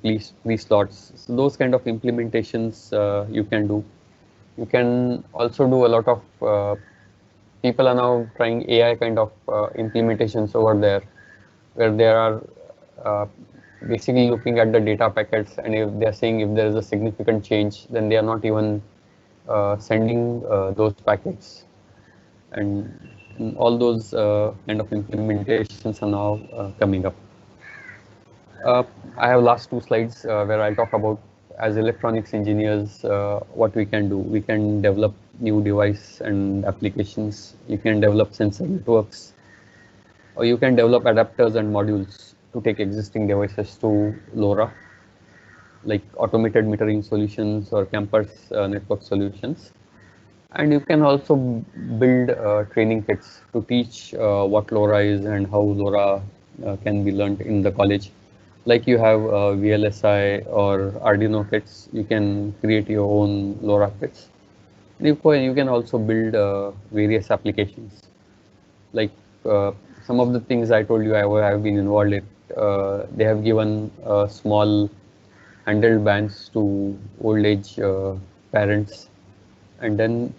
pre-slots. So those kind of implementations you can do. You can also do a lot of people are now trying AI kind of implementations over there, where they are uh, basically looking at the data packets, and if they are saying if there is a significant change, then they are not even sending those packets, and all those kind of implementations are now coming up. Uh, I have last two slides where I'll talk about as electronics engineers what we can do. We can develop new device and applications. You can develop sensor networks, or you can develop adapters and modules to take existing devices to LoRa, like automated metering solutions or campus network solutions. And you can also build training kits to teach what LoRa is and how LoRa can be learned in the college. Like you have VLSI or Arduino kits, you can create your own LoRa kits. You can also build various applications. Like some of the things I told you I have been involved in, they have given small handheld bands to old age parents, and then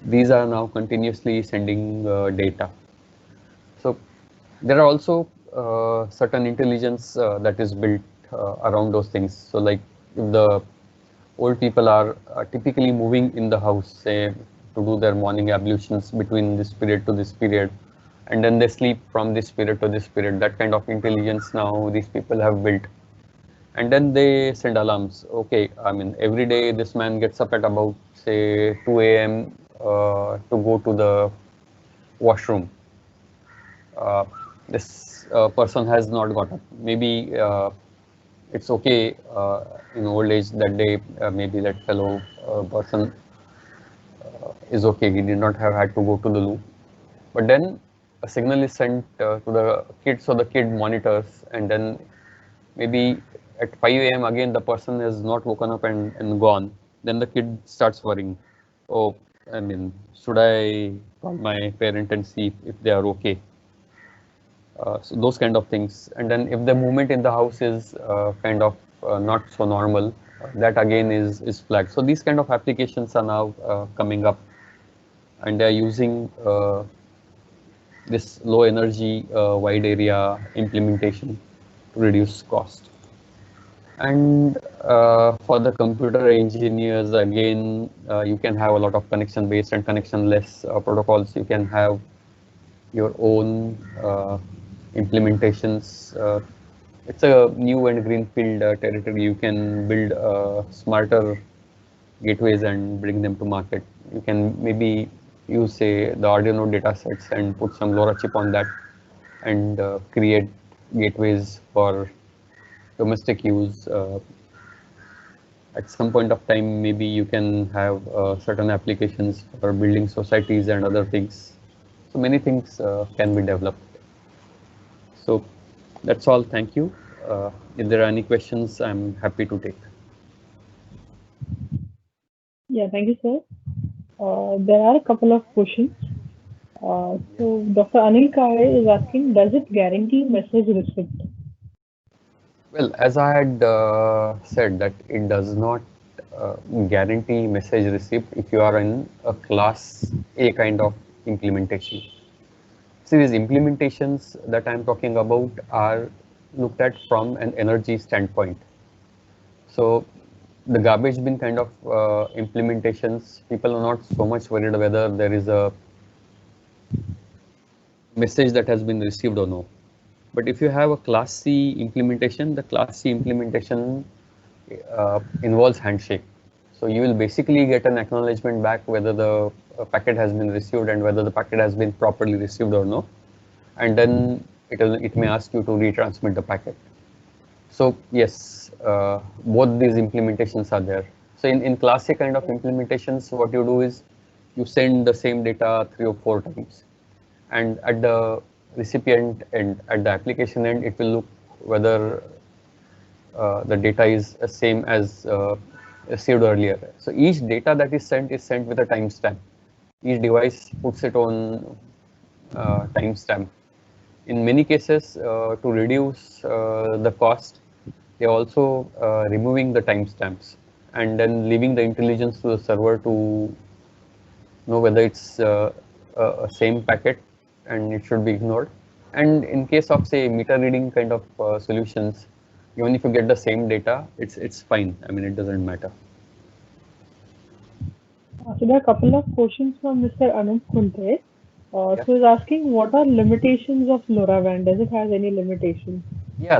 these are now continuously sending data. So there are also certain intelligence that is built around those things. So like if the old people are typically moving in the house, say to do their morning ablutions between this period to this period, and then they sleep from this period to this period, that kind of intelligence now these people have built. And then they send alarms. Okay, I mean, every day this man gets up at about, say, 2 a.m. To go to the washroom. Uh, this person has not got up. Maybe it's okay in old age that day, maybe that fellow person is okay. He did not have had to go to the loo. But then a signal is sent to the kid, so the kid monitors, and then maybe at 5 a.m. again the person has not woken up and gone. Then the kid starts worrying. Oh, I mean, should I call my parent and see if they are okay? So those kind of things. And then if the movement in the house is kind of not so normal, that again is flagged. So these kind of applications are now coming up, and they're using this low energy wide area implementation to reduce cost. And for the computer engineers, again, you can have a lot of connection based and connection-less protocols. You can have your own implementations. It's a new and greenfield territory. You can build smarter gateways and bring them to market. You can maybe use, say, the Arduino datasets and put some LoRa chip on that, and create gateways for domestic use. At some point of time, maybe you can have certain applications for building societies and other things. So many things can be developed. So that's all. Thank you. If there are any questions, I'm happy to take. Yeah, thank you, sir. There are a couple of questions. So Dr. Anil Kare is asking, does it guarantee message receipt? Well, as I had said, that it does not guarantee message receipt if you are in a class A kind of implementation. See, these implementations that I'm talking about are looked at from an energy standpoint. So the garbage bin kind of implementations, people are not so much worried whether there is a message that has been received or no. But if you have a class C implementation, the class C implementation involves handshake. So you will basically get an acknowledgement back whether the packet has been received and whether the packet has been properly received or no. And then it may ask you to retransmit the packet. So yes, both these implementations are there. So in classic kind of implementations, what you do is you send the same data 3 or 4 times, and at the recipient end, at the application end, it will look whether the data is the same as received earlier. So each data that is sent with a timestamp. Each device puts it on timestamp. In many cases, to reduce the cost, they are also removing the timestamps, and then leaving the intelligence to the server to know whether it's a same packet and it should be ignored. And in case of say meter reading kind of solutions, even if you get the same data, it's fine. I mean, it doesn't matter. So there are a couple of questions from Mr. Anup Kunte. Yeah. So he's asking, what are limitations of LoRaWAN? Does it have any limitations? Yeah,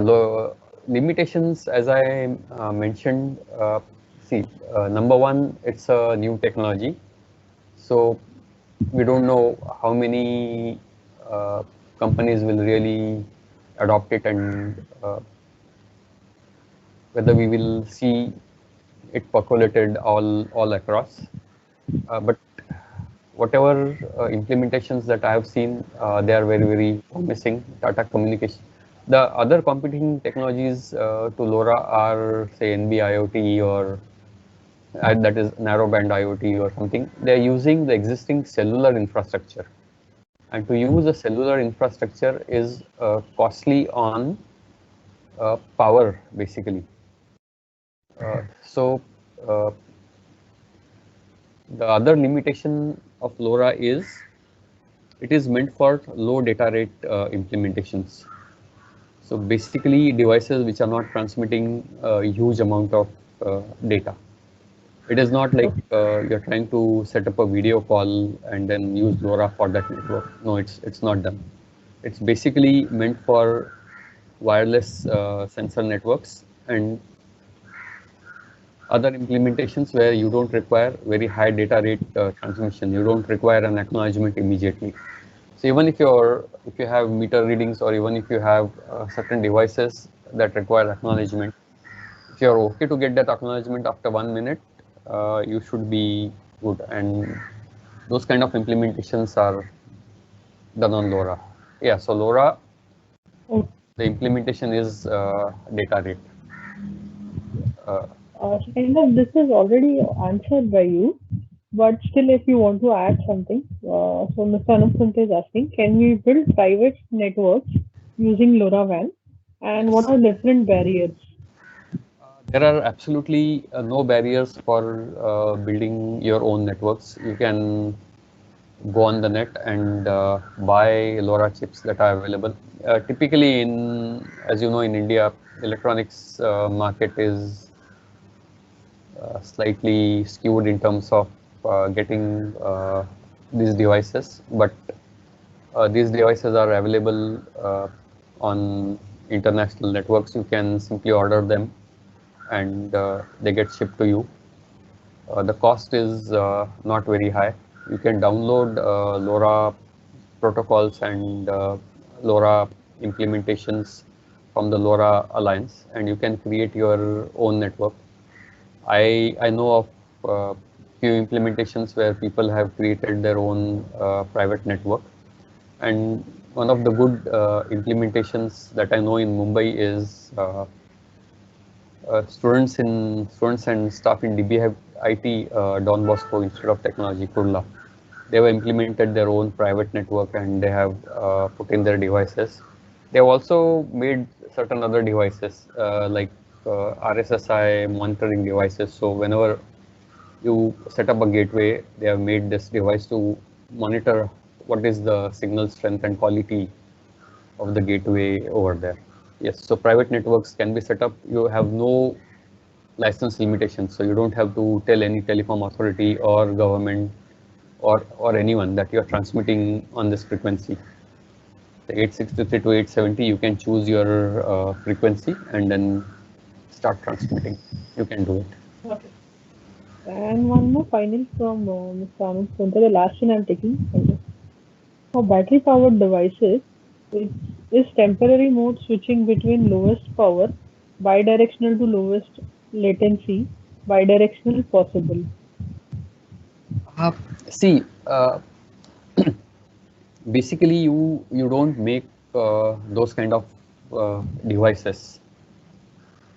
limitations, as I mentioned, see, number one, it's a new technology. So we don't know how many companies will really adopt it, and whether we will see it percolated all across. But whatever implementations that I have seen, they are very promising. Tata Communication. The other competing technologies to LoRa are say NB-IoT or that is narrowband IoT or something. They are using the existing cellular infrastructure, and to use a cellular infrastructure is costly on power basically. So the other limitation of LoRa is it is meant for low data rate implementations. So basically devices which are not transmitting a huge amount of data. It is not like you're trying to set up a video call and then use LoRa for that network. No, it's not done. It's basically meant for wireless sensor networks and other implementations where you don't require very high data rate transmission. You don't require an acknowledgement immediately. So even if you have meter readings, or even if you have certain devices that require acknowledgement, if you're okay to get that acknowledgement after 1 minute, you should be good. And those kind of implementations are done on LoRa. Yeah, so LoRa, Oh, the implementation is data rate. kind of this is already answered by you, but still, if you want to add something, so Mr. Anup Kunte is asking, can we build private networks using LoRaWAN, and what Yes. are different barriers? There are absolutely no barriers for building your own networks. You can go on the net and buy LoRa chips that are available. Typically, as you know, in India, electronics market is slightly skewed in terms of getting these devices, but these devices are available on international networks. You can simply order them and they get shipped to you. The cost is not very high. You can download LoRa protocols and LoRa implementations from the LoRa Alliance, and you can create your own network. I know of few implementations where people have created their own private network, and one of the good implementations that I know in Mumbai is students and staff in DB IT Don Bosco Institute of Technology, Kurla. They have implemented their own private network and they have put in their devices. They have also made certain other devices like RSSI monitoring devices. So whenever you set up a gateway, they have made this device to monitor what is the signal strength and quality of the gateway over there. Yes, so private networks can be set up. You have no license limitations, so you don't have to tell any telecom authority or government or anyone that you're transmitting on this frequency. The 863 to 870, you can choose your frequency and then start transmitting. You can do it. Okay. And one more final from Mr. Anup Kunte, the last one I'm taking. Okay. For battery powered devices, it is temporary mode switching between lowest power, bidirectional to lowest latency, bidirectional possible. See, basically you don't make those kind of devices.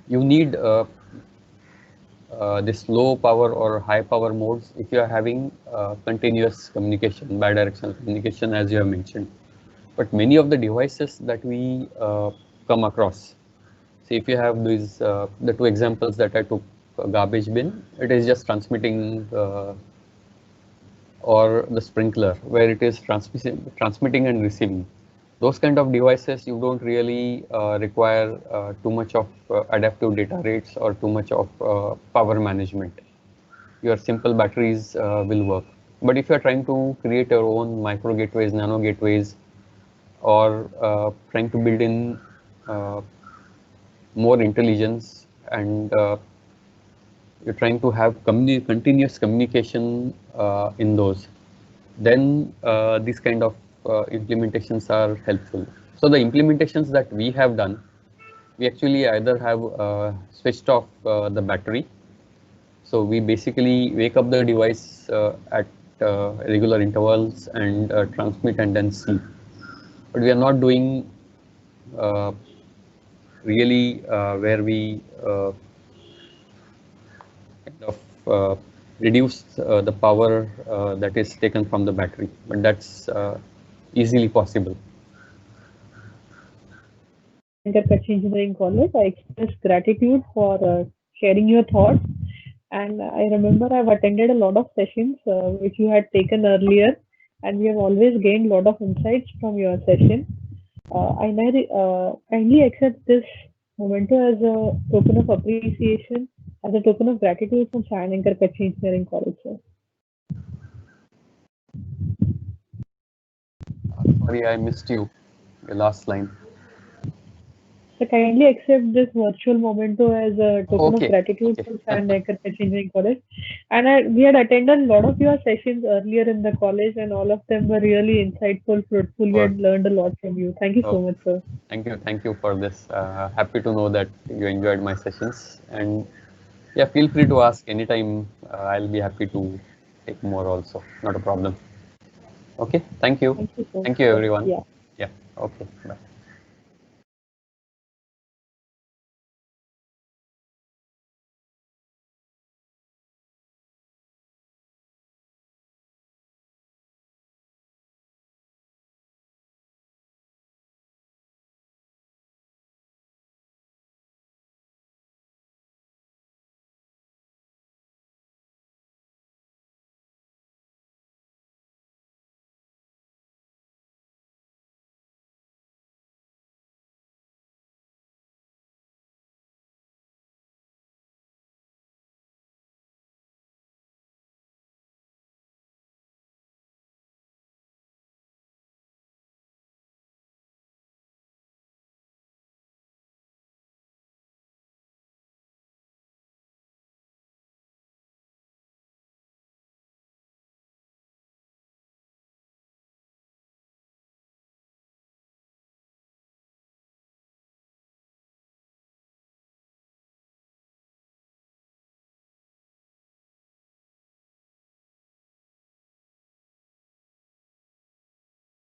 You need this low power or high power modes if you are having continuous communication, bidirectional communication, as you have mentioned. But many of the devices that we come across, see if you have these the two examples that I took, garbage bin, it is just transmitting, or the sprinkler where it is transmitting and receiving. Those kind of devices, you don't really require too much of adaptive data rates or too much of power management. Your simple batteries will work. But if you are trying to create your own micro gateways, nano gateways, or trying to build in more intelligence, and you're trying to have continuous communication in those, then these kind of implementations are helpful. So the implementations that we have done, we actually either have switched off the battery. So we basically wake up the device at regular intervals and transmit and then sleep. But we are not doing really where we kind of reduce the power that is taken from the battery, but that's easily possible. Anchor Engineering College. I express gratitude for sharing your thoughts. And I remember I've attended a lot of sessions which you had taken earlier, and we have always gained a lot of insights from your session. Kindly accept this memento as a token of appreciation, as a token of gratitude from Science Anchor Engineering College, sir. Sorry, I missed you, the last line. So kindly accept this virtual memento as a token of gratitude Okay. from Science Anchor Engineering College. And we had attended a lot of your sessions earlier in the college, and all of them were really insightful, fruitful. We had learned a lot from you. Thank you so much, sir. Thank you for this. Happy to know that you enjoyed my sessions, and yeah, feel free to ask anytime. I'll be happy to take more also. Not a problem. Okay, thank you. Thank you so much. Thank you, everyone. Yeah. Yeah, okay, bye.